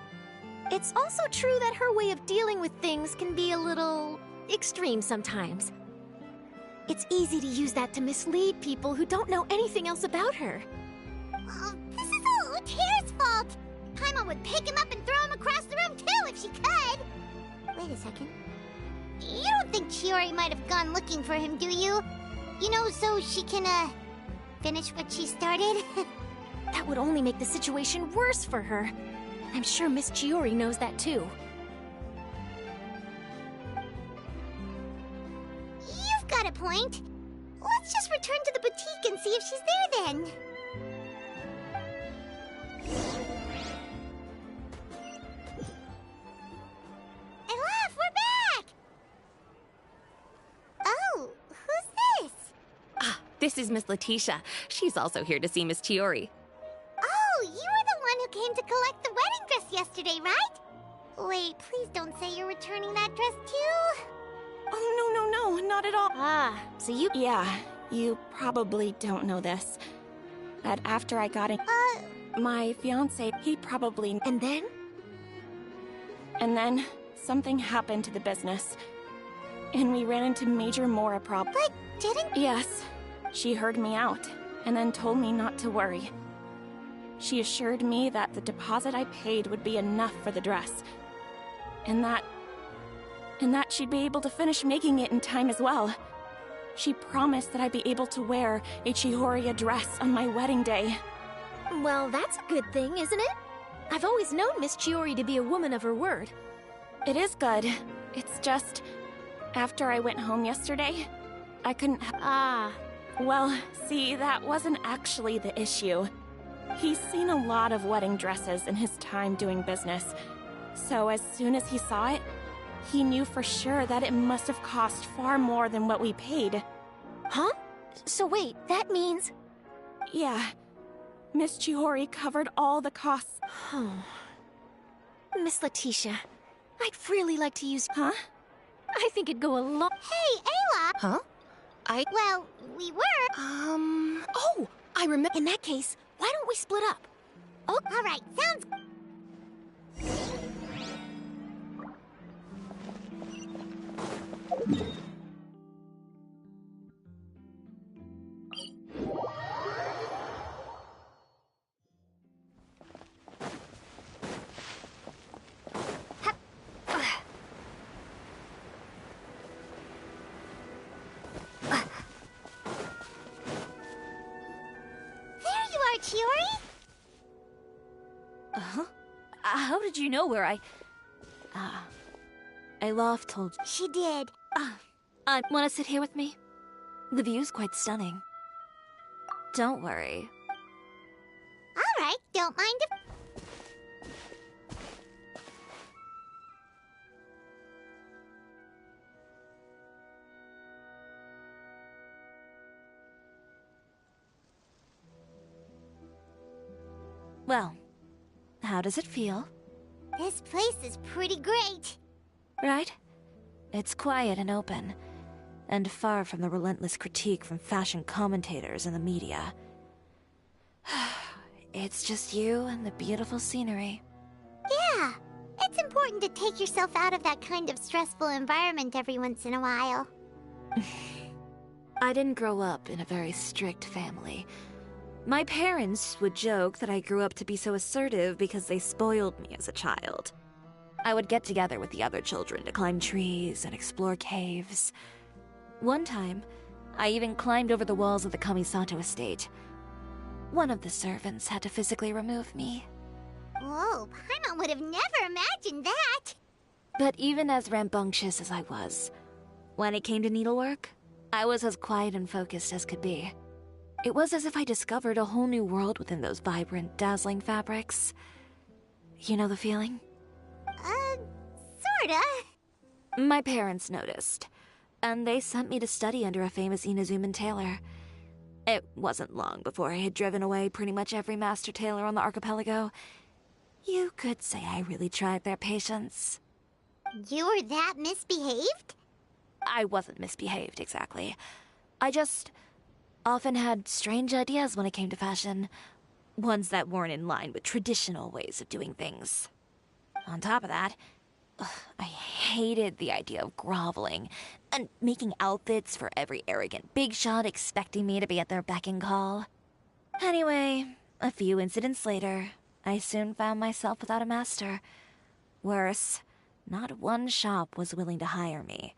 Speaker 1: It's also true that her way of dealing with things can be a little... extreme sometimes. It's easy to use that to mislead people who don't know anything else about her.
Speaker 2: Oh, this is all Uter's fault! Paimon would pick him up and throw him across the room too if she could! Wait a second. You don't think Chiori might have gone looking for him, do you? You know, so she can, finish what she started?
Speaker 1: That would only make the situation worse for her. I'm sure Miss Chiori knows that too.
Speaker 2: You've got a point. Let's just return to the boutique and see if she's there then. Elaf, we're back! Oh, who's this?
Speaker 5: This is Miss Letitia. She's also here to see Miss Chiori.
Speaker 2: Oh, you were the one who came to collect the wedding dress yesterday, right? Wait, please don't say you're returning that dress too.
Speaker 3: Oh, no, not at all.
Speaker 1: So you...
Speaker 3: Yeah, you probably don't know this. But after I got in... My fiancé, he probably...
Speaker 1: And then?
Speaker 3: And then, something happened to the business. And we ran into major Mora problems.
Speaker 2: But didn't...
Speaker 3: Yes. She heard me out, and then told me not to worry. She assured me that the deposit I paid would be enough for the dress. And that she'd be able to finish making it in time as well. She promised that I'd be able to wear a Chihoria dress on my wedding day.
Speaker 1: Well, that's a good thing, isn't it? I've always known Miss Chiori to be a woman of her word.
Speaker 3: It is good. It's just... After I went home yesterday, I couldn't Well, see, that wasn't actually the issue. He's seen a lot of wedding dresses in his time doing business. So as soon as he saw it, he knew for sure that it must have cost far more than what we paid.
Speaker 1: Huh? So wait, that means...
Speaker 3: Yeah. Miss Chiori covered all the costs.
Speaker 1: Miss Letitia, I'd really like to use...
Speaker 3: Huh?
Speaker 1: I think it'd go a lot...
Speaker 2: Hey, Ayla!
Speaker 1: Huh?
Speaker 2: Well, we were...
Speaker 1: Oh! I remember... In that case, why don't we split up?
Speaker 2: Oh, alright, sounds... Chiori?
Speaker 4: Uh-huh. How did you know where Alof told you.
Speaker 2: She did.
Speaker 4: Want to sit here with me? The view's quite stunning. Don't worry.
Speaker 2: Alright, don't mind if...
Speaker 4: Well, how does it feel?
Speaker 2: This place is pretty great.
Speaker 4: Right? It's quiet and open, and far from the relentless critique from fashion commentators and the media. It's just you and the beautiful scenery.
Speaker 2: Yeah, it's important to take yourself out of that kind of stressful environment every once in a while.
Speaker 4: I didn't grow up in a very strict family. My parents would joke that I grew up to be so assertive because they spoiled me as a child. I would get together with the other children to climb trees and explore caves. One time, I even climbed over the walls of the Kamisato estate. One of the servants had to physically remove me.
Speaker 2: Whoa, Paimon would have never imagined that!
Speaker 4: But even as rambunctious as I was, when it came to needlework, I was as quiet and focused as could be. It was as if I discovered a whole new world within those vibrant, dazzling fabrics. You know the feeling?
Speaker 2: Sorta.
Speaker 4: My parents noticed, and they sent me to study under a famous Inazuman tailor. It wasn't long before I had driven away pretty much every master tailor on the archipelago. You could say I really tried their patience.
Speaker 2: You were that misbehaved?
Speaker 4: I wasn't misbehaved, exactly. I just often had strange ideas when it came to fashion. Ones that weren't in line with traditional ways of doing things. On top of that, I hated the idea of groveling and making outfits for every arrogant big shot expecting me to be at their beck and call. Anyway, a few incidents later, I soon found myself without a master. Worse, not one shop was willing to hire me.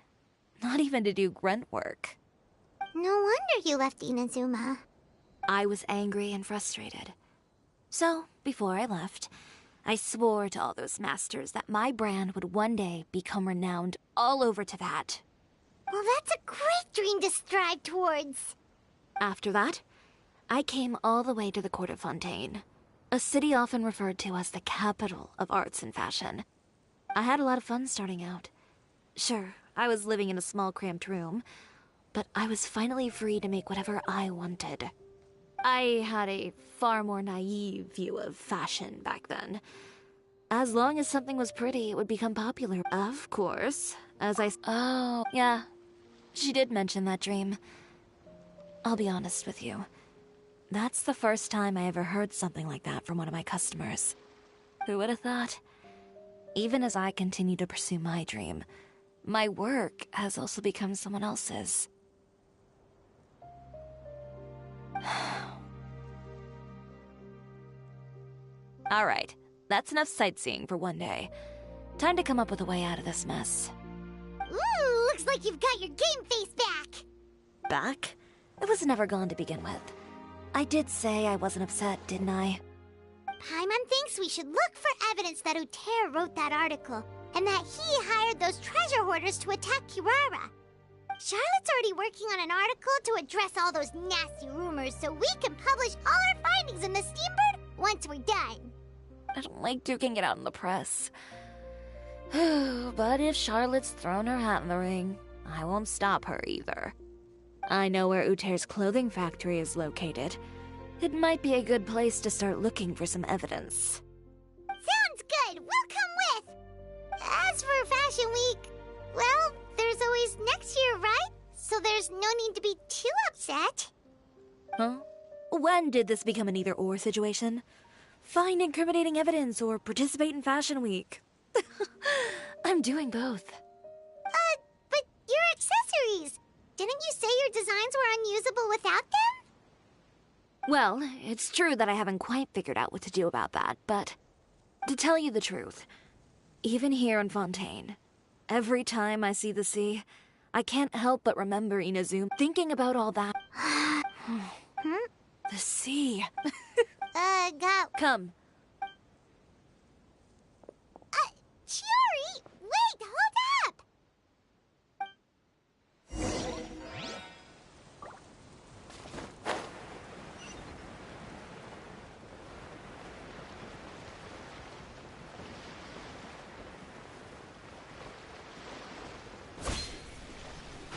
Speaker 4: Not even to do grunt work.
Speaker 2: No wonder you left Inazuma.
Speaker 4: I was angry and frustrated. So, before I left, I swore to all those masters that my brand would one day become renowned all over Teyvat.
Speaker 2: Well, that's a great dream to strive towards.
Speaker 4: After that, I came all the way to the court of Fontaine, a city often referred to as the capital of arts and fashion. I had a lot of fun starting out. Sure, I was living in a small cramped room, but I was finally free to make whatever I wanted. I had a far more naive view of fashion back then. As long as something was pretty, it would become popular. Of course, Oh, yeah. She did mention that dream. I'll be honest with you. That's the first time I ever heard something like that from one of my customers. Who would have thought? Even as I continue to pursue my dream, my work has also become someone else's. Alright, that's enough sightseeing for one day. Time to come up with a way out of this mess.
Speaker 2: Ooh, looks like you've got your game face back!
Speaker 4: Back? It was never gone to begin with. I did say I wasn't upset, didn't I?
Speaker 2: Paimon thinks we should look for evidence that Uter wrote that article. and that he hired those treasure hoarders to attack Kirara. Charlotte's already working on an article to address all those nasty rumors so we can publish all our findings in the Steambird once we're done.
Speaker 4: I don't like duking it out in the press. But if Charlotte's thrown her hat in the ring, I won't stop her either. I know where Uter's clothing factory is located. It might be a good place to start looking for some evidence.
Speaker 2: Sounds good! We'll come with! As for Fashion Week, well, there's always next year, right? So there's no need to be too upset.
Speaker 4: Huh? When did this become an either-or situation? Find incriminating evidence or participate in Fashion Week. I'm doing both.
Speaker 2: But your accessories! Didn't you say your designs were unusable without them?
Speaker 4: Well, it's true that I haven't quite figured out what to do about that, but to tell you the truth, even here in Fontaine, every time I see the sea, I can't help but remember Inazuma thinking about all that. The sea. Come.
Speaker 2: Chiori! Wait, hold up!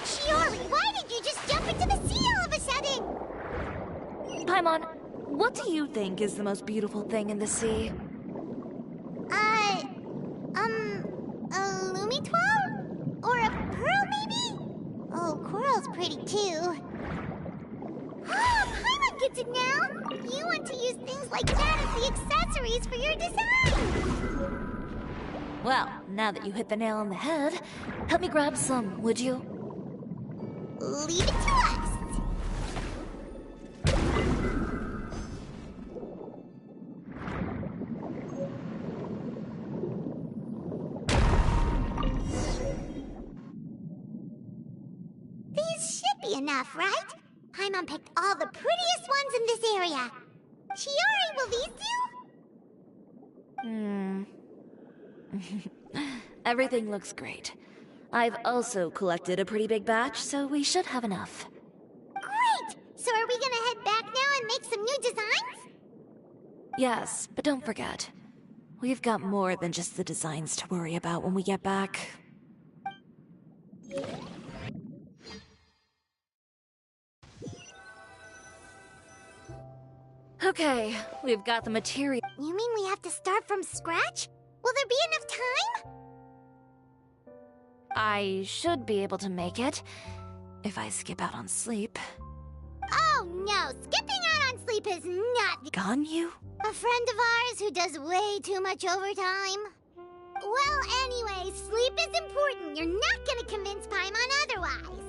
Speaker 2: Chiori, why did you just jump into the sea all of a sudden?
Speaker 4: Paimon, what do you think is the most beautiful thing in the sea?
Speaker 2: A Lumitoile? Or a pearl, maybe? Oh, coral's pretty too. Paimon gets it now! You want to use things like that as the accessories for your design!
Speaker 4: Well, now that you hit the nail on the head, help me grab some, would you?
Speaker 2: Leave it to us! These should be enough, right? Paimon picked all the prettiest ones in this area. Chiori, will these do?
Speaker 4: Everything looks great. I've also collected a pretty big batch, so we should have enough.
Speaker 2: Great! So are we gonna head back now and make some new designs?
Speaker 4: Yes, but don't forget, we've got more than just the designs to worry about when we get back. Okay, we've got the material.
Speaker 2: You mean we have to start from scratch? Will there be enough time?
Speaker 4: I should be able to make it, if I skip out on sleep.
Speaker 2: Oh no, skipping out on sleep is not...
Speaker 4: Gone you?
Speaker 2: A friend of ours who does way too much overtime. Well, anyway, sleep is important. You're not gonna convince Paimon otherwise.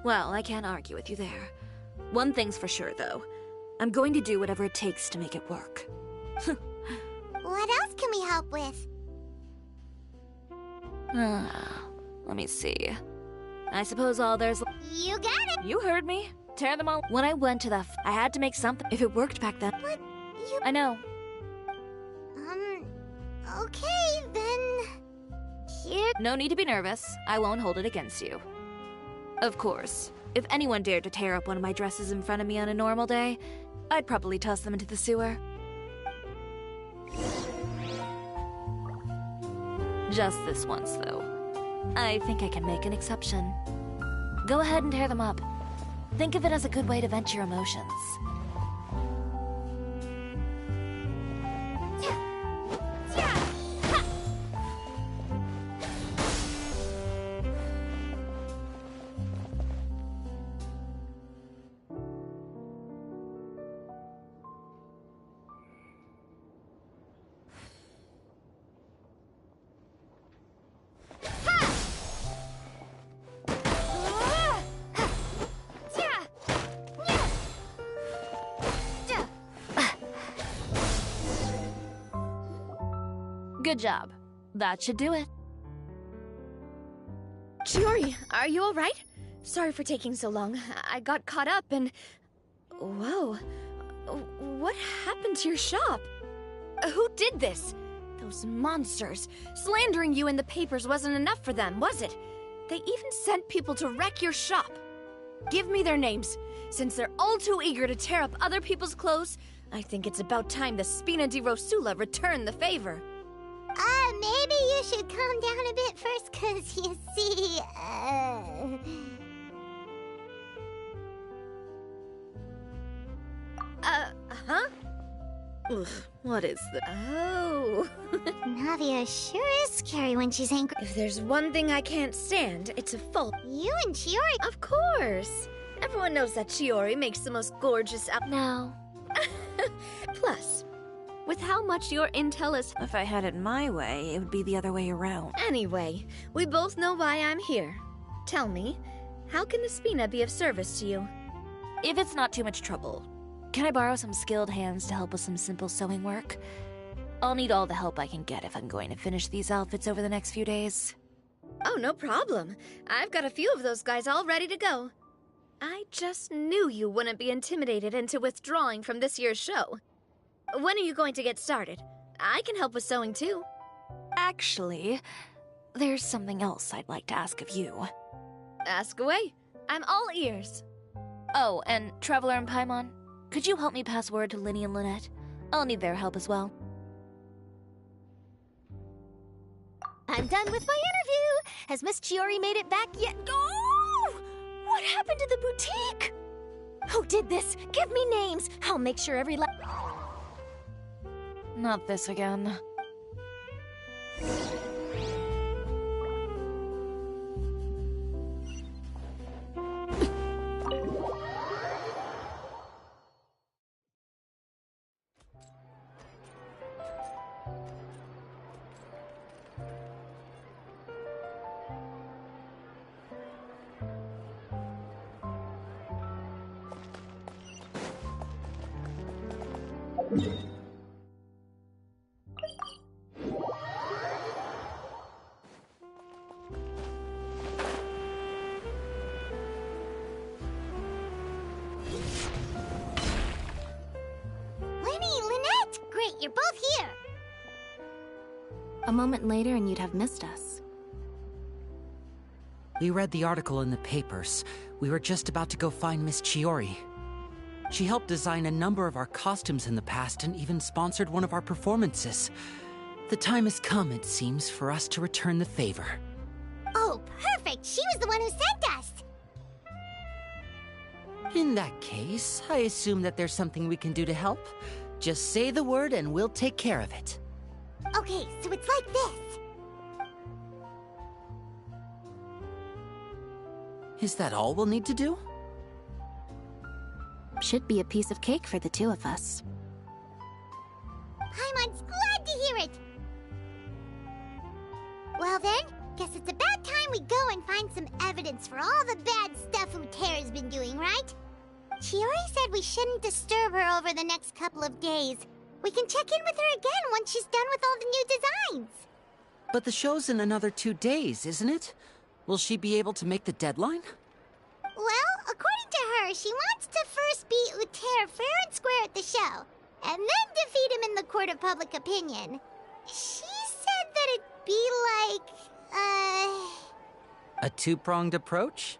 Speaker 4: Well, I can't argue with you there. One thing's for sure, though. I'm going to do whatever it takes to make it work.
Speaker 2: What else can we help with?
Speaker 4: Let me see. I suppose all there's...
Speaker 2: You got it!
Speaker 4: You heard me. Tear them all... When I went to the... I had to make something. If it worked back then...
Speaker 2: But you...
Speaker 4: I know.
Speaker 2: Okay, then... Here...
Speaker 4: No need to be nervous. I won't hold it against you. Of course, if anyone dared to tear up one of my dresses in front of me on a normal day, I'd probably toss them into the sewer. Just this once, though. I think I can make an exception. Go ahead and tear them up. Think of it as a good way to vent your emotions. Good job. That should do it.
Speaker 1: Chiori, are you alright? Sorry for taking so long. I got caught up and... Whoa. What happened to your shop? Who did this?
Speaker 4: Those monsters! Slandering you in the papers wasn't enough for them, was it? They even sent people to wreck your shop. Give me their names. Since they're all too eager to tear up other people's clothes, I think it's about time the Spina di Rosula return the favor.
Speaker 2: Maybe you should calm down a bit first, 'cause you see,
Speaker 4: Huh? Ugh, what is this? Oh.
Speaker 2: Navia sure is scary when she's angry.
Speaker 4: If there's one thing I can't stand, it's a fault.
Speaker 2: You and Chiori...
Speaker 4: Of course! Everyone knows that Chiori makes the most gorgeous
Speaker 1: No.
Speaker 4: Plus, with how much your intel is...
Speaker 3: If I had it my way, it would be the other way around.
Speaker 4: Anyway, we both know why I'm here. Tell me, how can the Spina be of service to you? If it's not too much trouble, can I borrow some skilled hands to help with some simple sewing work? I'll need all the help I can get if I'm going to finish these outfits over the next few days. Oh, no problem. I've got a few of those guys all ready to go. I just knew you wouldn't be intimidated into withdrawing from this year's show. When are you going to get started? I can help with sewing too. Actually, there's something else I'd like to ask of you. Ask away. I'm all ears. Oh, and Traveler and Paimon, could you help me pass word to Linny and Lynette? I'll need their help as well.
Speaker 1: I'm done with my interview! Has Miss Chiori made it back yet? Oh! What happened to the boutique? Who did this? Give me names! I'll make sure every
Speaker 4: Not this again.
Speaker 2: You're both here!
Speaker 1: A moment later and you'd have missed us.
Speaker 12: We read the article in the papers. We were just about to go find Miss Chiori. She helped design a number of our costumes in the past and even sponsored one of our performances. The time has come, it seems, for us to return the favor.
Speaker 2: Oh, perfect! She was the one who sent us!
Speaker 12: In that case, I assume that there's something we can do to help. Just say the word and we'll take care of it.
Speaker 2: Okay, so it's like this.
Speaker 12: Is that all we'll need to do?
Speaker 1: Should be a piece of cake for the two of us.
Speaker 2: Paimon's glad to hear it! Well then, guess it's about time we go and find some evidence for all the bad stuff Uterra's been doing, right? Chiori said we shouldn't disturb her over the next couple of days. We can check in with her again once she's done with all the new designs.
Speaker 12: But the show's in another 2 days, isn't it? Will she be able to make the deadline?
Speaker 2: Well, according to her, she wants to first beat Uter fair and square at the show, and then defeat him in the court of public opinion. She said that it'd be like,
Speaker 12: A two-pronged approach?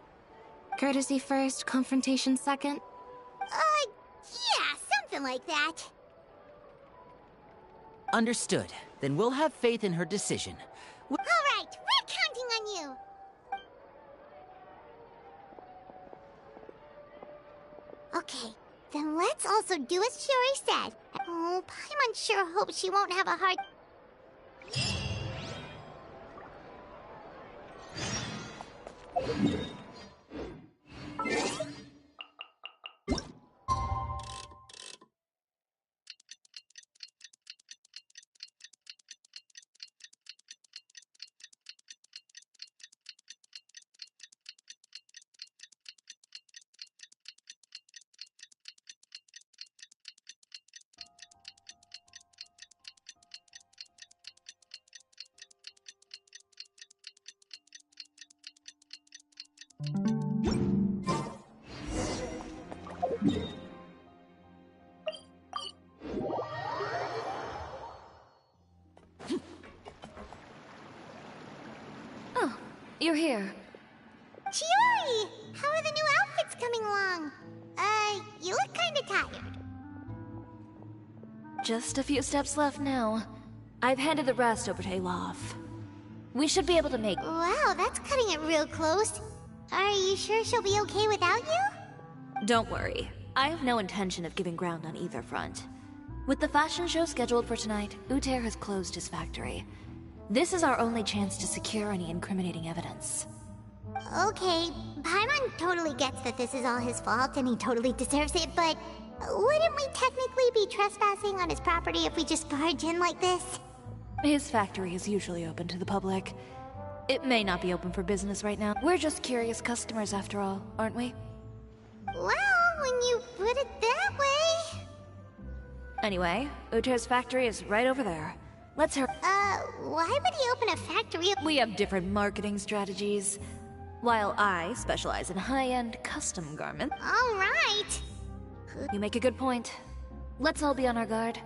Speaker 1: Courtesy first, confrontation second?
Speaker 2: Yeah, something like that.
Speaker 12: Understood. Then we'll have faith in her decision.
Speaker 2: All right, we're counting on you. Okay, then let's also do as Chiori said. Oh, Paimon sure hopes she won't have a hard...
Speaker 4: you're here.
Speaker 2: Chiori! How are the new outfits coming along? You look kinda tired.
Speaker 4: Just a few steps left now. I've handed the rest over to Olaf. We should be able to make...
Speaker 2: Wow, that's cutting it real close. Are you sure she'll be okay without you?
Speaker 4: Don't worry. I have no intention of giving ground on either front. With the fashion show scheduled for tonight, Uther has closed his factory. This is our only chance to secure any incriminating evidence.
Speaker 2: Okay, Paimon totally gets that this is all his fault and he totally deserves it, but wouldn't we technically be trespassing on his property if we just barge in like this?
Speaker 4: His factory is usually open to the public. It may not be open for business right now. We're just curious customers after all, aren't we?
Speaker 2: Well, when you put it that way...
Speaker 4: Anyway, Uther's factory is right over there. Let's hurry.
Speaker 2: Why would he open a factory?
Speaker 4: We have different marketing strategies. While I specialize in high-end custom garments.
Speaker 2: All right.
Speaker 4: You make a good point. Let's all be on our guard.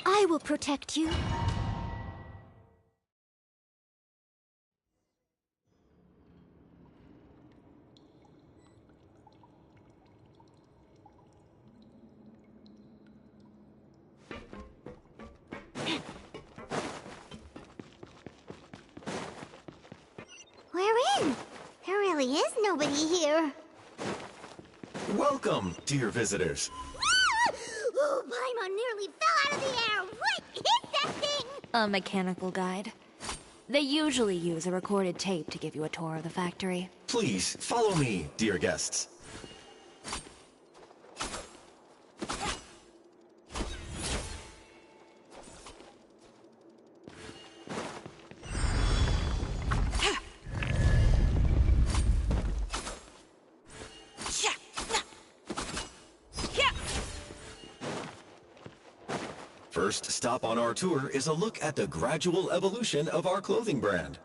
Speaker 2: I will protect you. We're in. There really is nobody here.
Speaker 13: Welcome, dear visitors.
Speaker 2: Oh, Paimon nearly fell out of the air. What hit that thing?
Speaker 4: A mechanical guide. They usually use a recorded tape to give you a tour of the factory.
Speaker 13: Please, follow me, dear guests. First stop on our tour is a look at the gradual evolution of our clothing brand.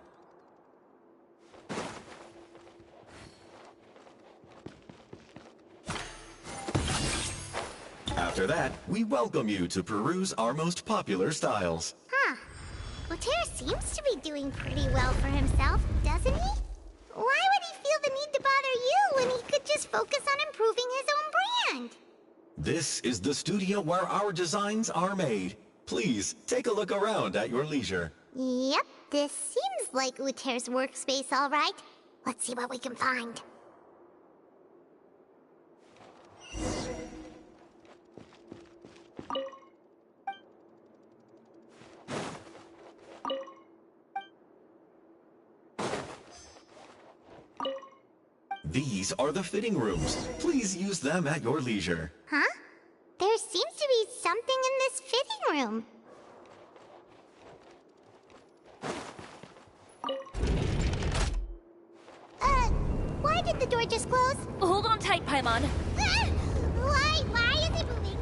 Speaker 13: After that, we welcome you to peruse our most popular styles.
Speaker 2: Huh. Uther seems to be doing pretty well for himself, doesn't he? Why would he feel the need to bother you when he could just focus on improving his own brand?
Speaker 13: This is the studio where our designs are made. Please, take a look around at your leisure.
Speaker 2: Yep, this seems like Uther's workspace, all right. Let's see what we can find.
Speaker 13: These are the fitting rooms. Please use them at your leisure.
Speaker 2: Huh? There seems to be something in this fitting room. Why did the door just close?
Speaker 4: Hold on tight, Paimon.
Speaker 2: Why is it moving?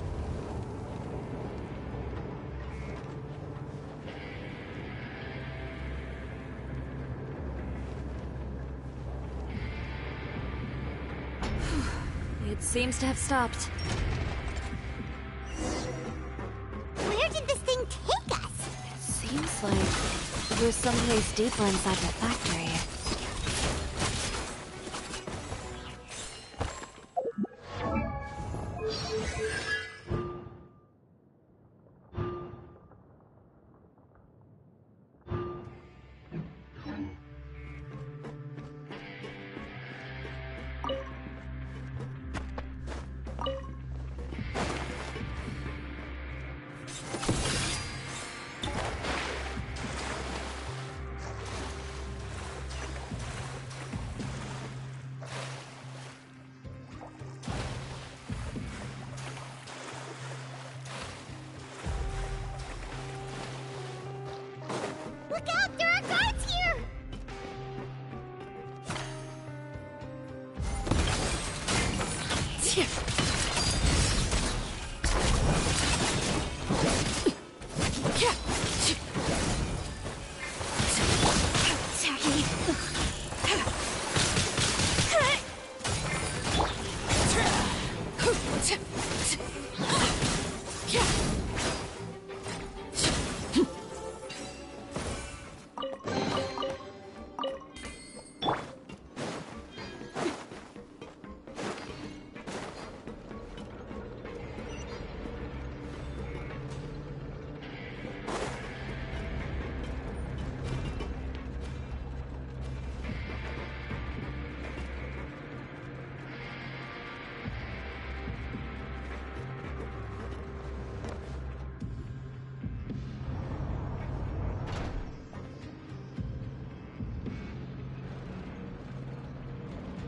Speaker 4: It seems to have stopped.
Speaker 2: Where did this thing take us?
Speaker 4: It seems like we're someplace deeper inside the factory.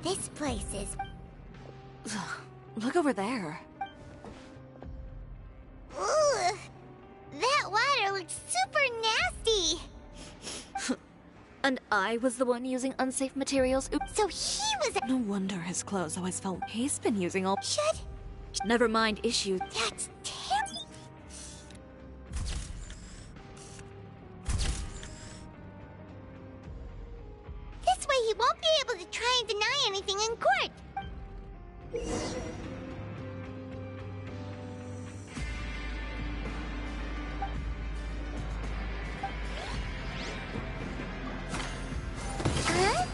Speaker 2: This place is...
Speaker 4: Look over there.
Speaker 2: Ooh, that water looks super nasty.
Speaker 4: And I was the one using unsafe materials. Oops.
Speaker 2: So he was...
Speaker 4: No wonder his clothes always felt... He's been using all...
Speaker 2: Should...
Speaker 4: Never mind issues.
Speaker 2: That's terrible. This way he won't be able to try and deny anything in court. Huh?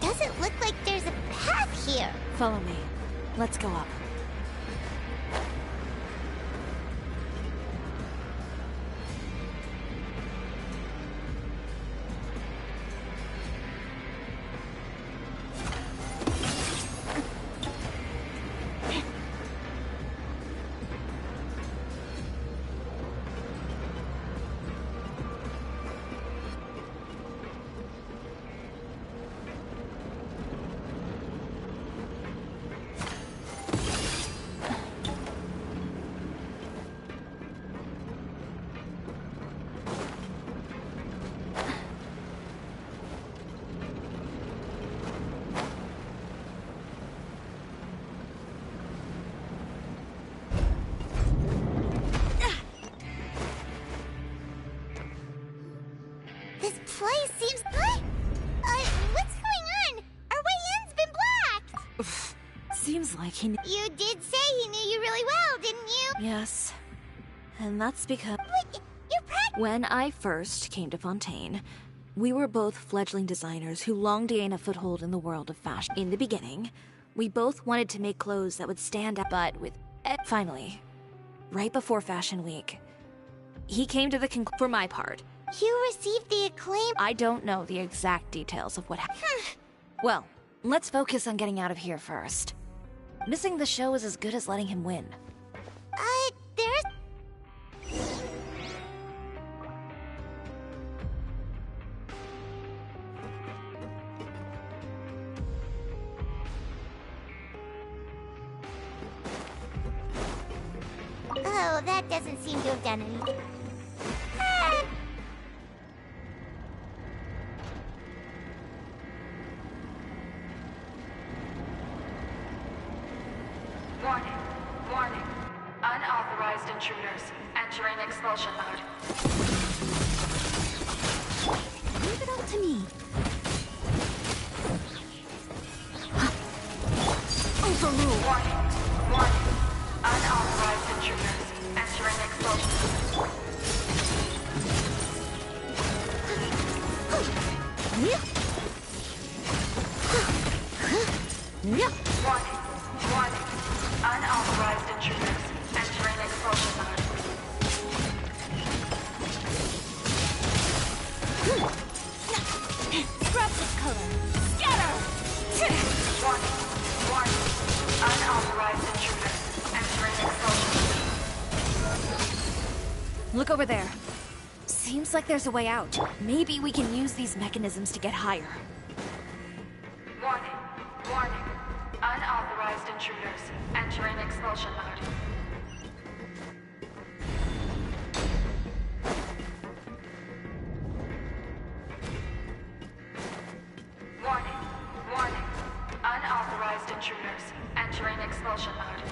Speaker 2: Doesn't look like there's a path here.
Speaker 4: Follow me. Let's go up.
Speaker 2: This place seems... What? What's going on? Our way in's been blocked!
Speaker 4: Seems like he...
Speaker 2: You did say he knew you really well, didn't you?
Speaker 4: Yes. And that's because...
Speaker 2: But you're
Speaker 4: When I first came to Fontaine, we were both fledgling designers who longed to gain a foothold in the world of fashion. In the beginning, we both wanted to make clothes that would stand out, but with... Finally, right before Fashion Week, he came to the conclusion... For my part,
Speaker 2: You received the acclaim...
Speaker 4: I don't know the exact details of what happened. Well, let's focus on getting out of here first. Missing the show is as good as letting him win.
Speaker 2: There's... Oh, that doesn't seem to have done anything.
Speaker 14: Warning. Warning. Unauthorized intruders entering expulsion mode.
Speaker 2: Leave it up to me.
Speaker 14: Overrule. Warning. Warning. Unauthorized intruders entering expulsion mode. Warning. Warning. Unauthorized intruders entering expulsion mode.
Speaker 2: Scrub this color. Scatter!
Speaker 14: Warning. Warning. Unauthorized intruders entering expulsion mode.
Speaker 4: Look over there. Seems like there's a way out. Maybe we can use these mechanisms to get higher.
Speaker 14: Warning. Warning. Unauthorized intruders entering expulsion mode. Warning. Warning. Unauthorized intruders entering expulsion mode.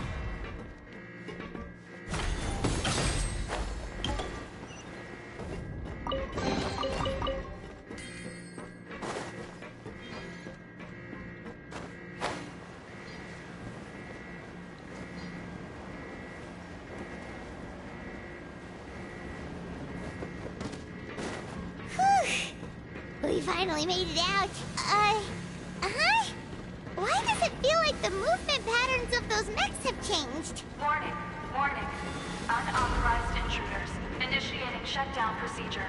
Speaker 2: We finally made it out. Why does it feel like the movement patterns of those mechs have changed?
Speaker 14: Warning. Warning. Unauthorized intruders initiating shutdown procedure.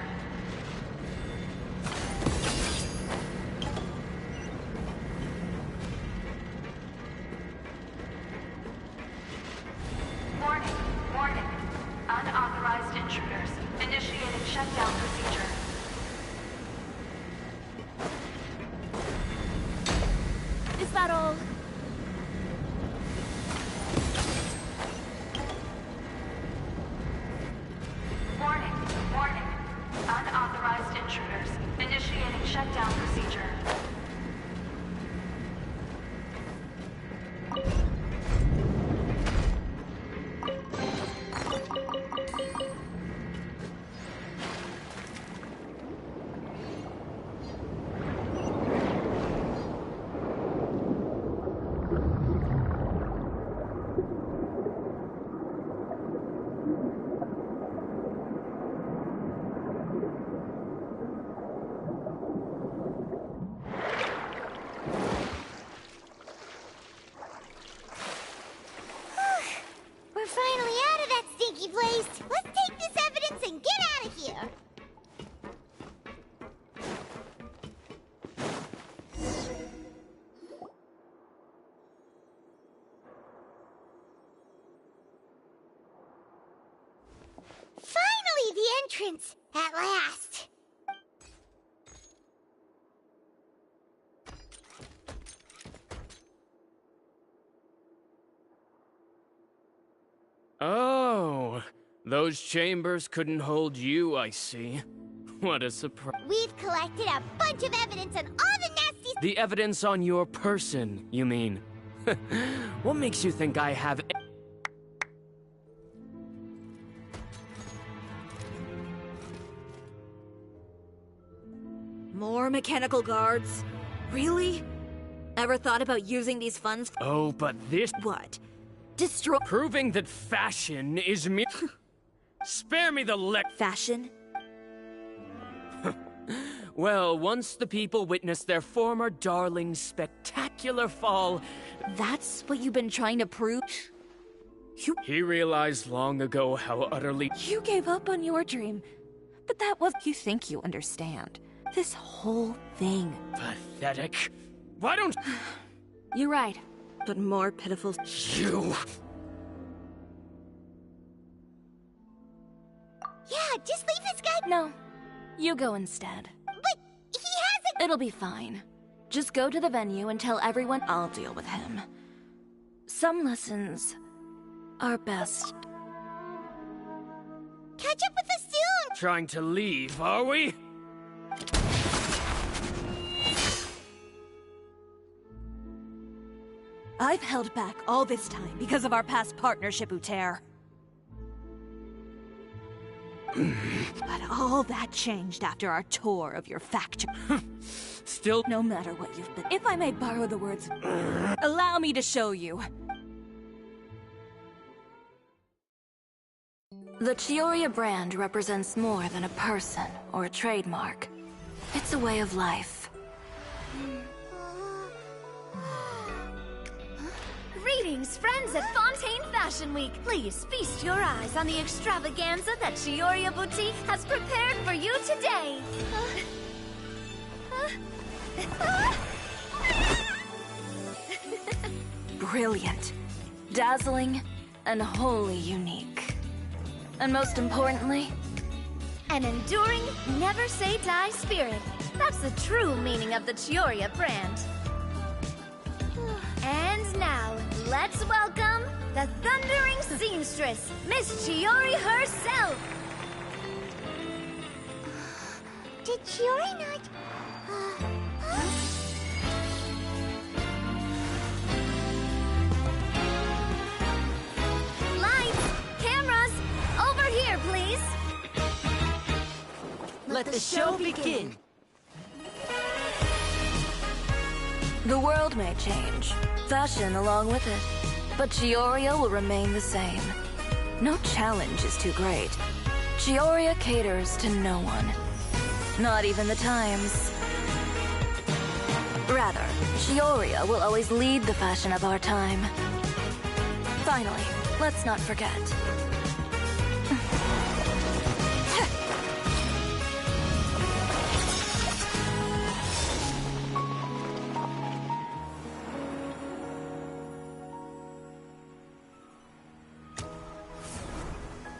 Speaker 14: Warning. Warning. Unauthorized intruders initiating shutdown procedure.
Speaker 1: Is that all
Speaker 2: finally out of that stinky place. Let's take this evidence and get out of here. Finally, the entrance! At last!
Speaker 6: Oh, those chambers couldn't hold you, I see. What a surprise.
Speaker 2: We've collected a bunch of evidence on all the nasty...
Speaker 6: The evidence on your person, you mean? What makes you think I have...
Speaker 4: More mechanical guards? Really? Ever thought about using these funds?
Speaker 6: Oh, but this...
Speaker 4: What? Destroy...
Speaker 6: Proving that fashion is me... Spare me the
Speaker 4: Fashion?
Speaker 6: Well, once the people witnessed their former darling's spectacular fall...
Speaker 4: That's what you've been trying to prove?
Speaker 6: He realized long ago how utterly...
Speaker 3: You gave up on your dream, but that was...
Speaker 4: You think you understand. This whole thing.
Speaker 6: Pathetic. Why don't...
Speaker 3: You're right, but more pitiful...
Speaker 6: You...
Speaker 2: Yeah, just leave this guy...
Speaker 3: No, you go instead.
Speaker 2: But he hasn't...
Speaker 3: It'll be fine. Just go to the venue and tell everyone I'll deal with him. Some lessons are best.
Speaker 2: Catch up with us soon!
Speaker 6: Trying to leave, are we?
Speaker 4: I've held back all this time because of our past partnership, Uter. But all that changed after our tour of your factory.
Speaker 6: Still...
Speaker 4: No matter what you've been... If I may borrow the words... Allow me to show you.
Speaker 3: The Chiori brand represents more than a person or a trademark. It's a way of life.
Speaker 15: Greetings, friends at Fontaine Fashion Week. Please feast your eyes on the extravaganza that Chiori Boutique has prepared for you today.
Speaker 3: Brilliant, dazzling, and wholly unique. And most importantly,
Speaker 15: an enduring, never-say-die spirit. That's the true meaning of the Chiori brand. And now, let's welcome the thundering seamstress, Miss Chiori herself!
Speaker 2: Did Chiori not...
Speaker 15: Lights! Cameras! Over here, please!
Speaker 12: Let the show begin!
Speaker 3: the world may change, fashion along with it, but Chioria will remain the same. No challenge is too great. Chioria caters to no one. Not even the times. Rather, Chioria will always lead the fashion of our time. Finally, let's not forget.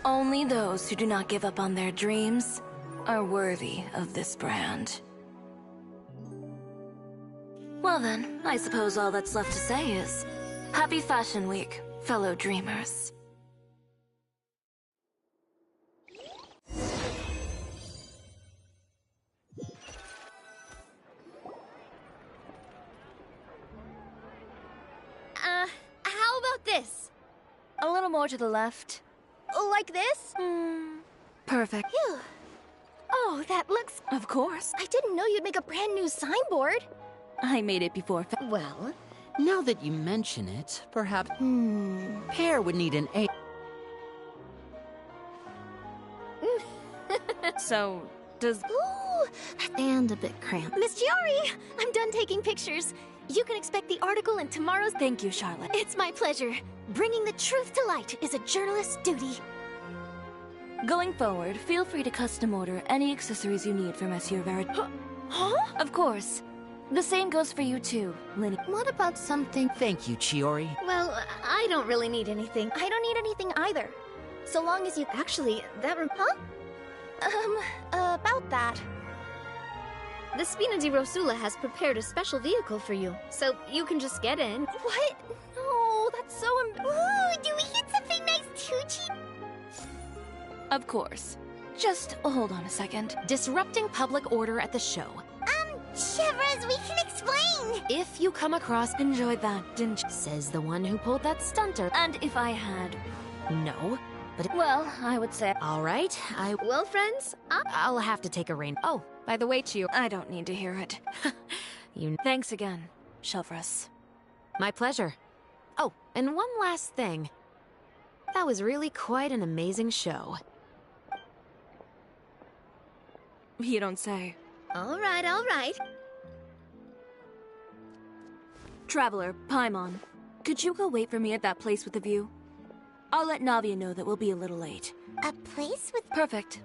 Speaker 3: Only those who do not give up on their dreams are worthy of this brand. Well then, I suppose all that's left to say is, Happy Fashion Week, fellow dreamers.
Speaker 15: How about this?
Speaker 3: A little more to the left.
Speaker 15: Like this?
Speaker 3: Perfect.
Speaker 15: Phew. Oh, that looks...
Speaker 3: Of course.
Speaker 15: I didn't know you'd make a brand new signboard.
Speaker 3: I made it before
Speaker 12: Well, now that you mention it, perhaps... Pear would need an A...
Speaker 3: So, does...
Speaker 15: Ooh,
Speaker 1: Whew!
Speaker 5: And a bit cramped.
Speaker 15: Miss Chiori! I'm done taking pictures. You can expect the article in tomorrow's...
Speaker 4: Thank you, Charlotte.
Speaker 15: It's my pleasure. Bringing the truth to light is a journalist's duty.
Speaker 4: Going forward, feel free to custom order any accessories you need for Monsieur Verit.
Speaker 15: Huh?
Speaker 4: Of course. The same goes for you too, Linny.
Speaker 15: What about something...
Speaker 12: Thank you, Chiori.
Speaker 15: Well, I don't really need anything.
Speaker 1: I don't need anything either. So long as you...
Speaker 15: Actually, that... Huh?
Speaker 1: About that.
Speaker 15: The Spina di Rosula has prepared a special vehicle for you, so you can just get in.
Speaker 1: What? No, that's so
Speaker 2: Ooh, do we get something nice too, Chi?
Speaker 4: Of course. Just hold on a second.
Speaker 5: Disrupting public order at the show.
Speaker 2: Chevras, we can explain!
Speaker 5: If you come across...
Speaker 4: Enjoyed that, didn't you?
Speaker 5: Says the one who pulled that stunter.
Speaker 4: And if I had...
Speaker 5: No. But...
Speaker 4: Well, I would say...
Speaker 5: Alright,
Speaker 15: Well, friends,
Speaker 5: I'll have to take a rain... Oh, by the way, Chiori...
Speaker 4: I don't need to hear it. Thanks again, Shelvrus.
Speaker 5: My pleasure. Oh, and one last thing. That was really quite an amazing show.
Speaker 4: You don't say.
Speaker 15: All right.
Speaker 4: Traveler, Paimon, could you go wait for me at that place with the view? I'll let Navia know that we'll be a little late.
Speaker 2: A place with...
Speaker 4: Perfect.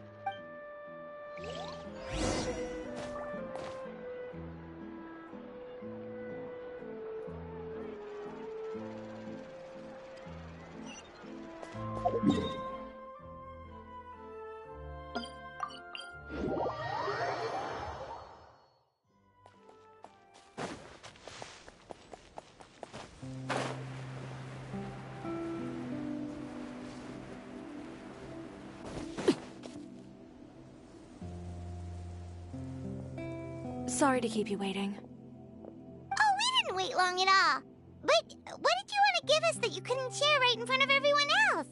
Speaker 4: Sorry to keep you waiting.
Speaker 2: Oh, we didn't wait long at all. But what did you want to give us that you couldn't share right in front of everyone else?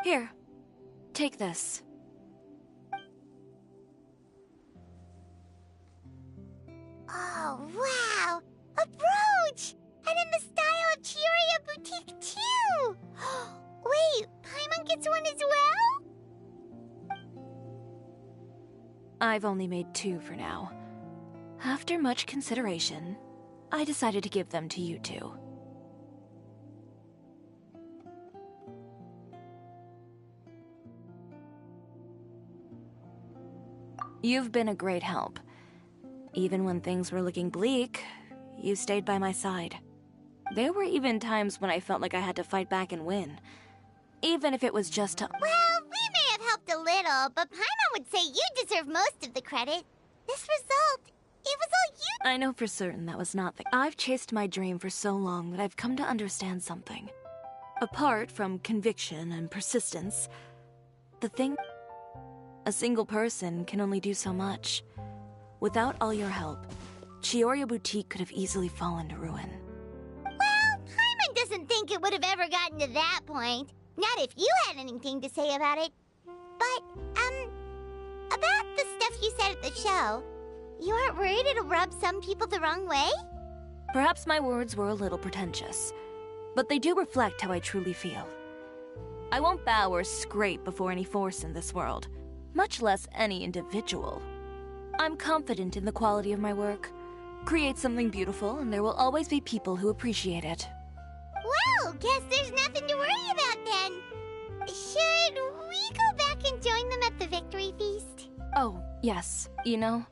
Speaker 4: Here, take this.
Speaker 2: Oh, wow! A brooch! And in the style of Chiori Boutique, too! Wait, Paimon gets one as well?
Speaker 4: I've only made 2 for now. After much consideration, I decided to give them to you two. You've been a great help. Even when things were looking bleak, you stayed by my side. There were even times when I felt like I had to fight back and win. Even if it was just to—
Speaker 2: Well, we may have helped a little, but Paimon would say you deserve most of the credit. This result, it was all you—
Speaker 4: I know for certain that was not the— I've chased my dream for so long that I've come to understand something. Apart from conviction and persistence, the thing— a single person can only do so much. Without all your help, Chiori Boutique could have easily fallen to ruin.
Speaker 2: Well, Paimon doesn't think it would have ever gotten to that point. Not if you had anything to say about it. But, about the stuff you said at the show, you aren't worried it'll rub some people the wrong way?
Speaker 4: Perhaps my words were a little pretentious, but they do reflect how I truly feel. I won't bow or scrape before any force in this world, much less any individual. I'm confident in the quality of my work. Create something beautiful, and there will always be people who appreciate it.
Speaker 2: Well, guess there's nothing to worry about then. Should we go back and join them at the victory feast?
Speaker 4: Oh, yes. You know,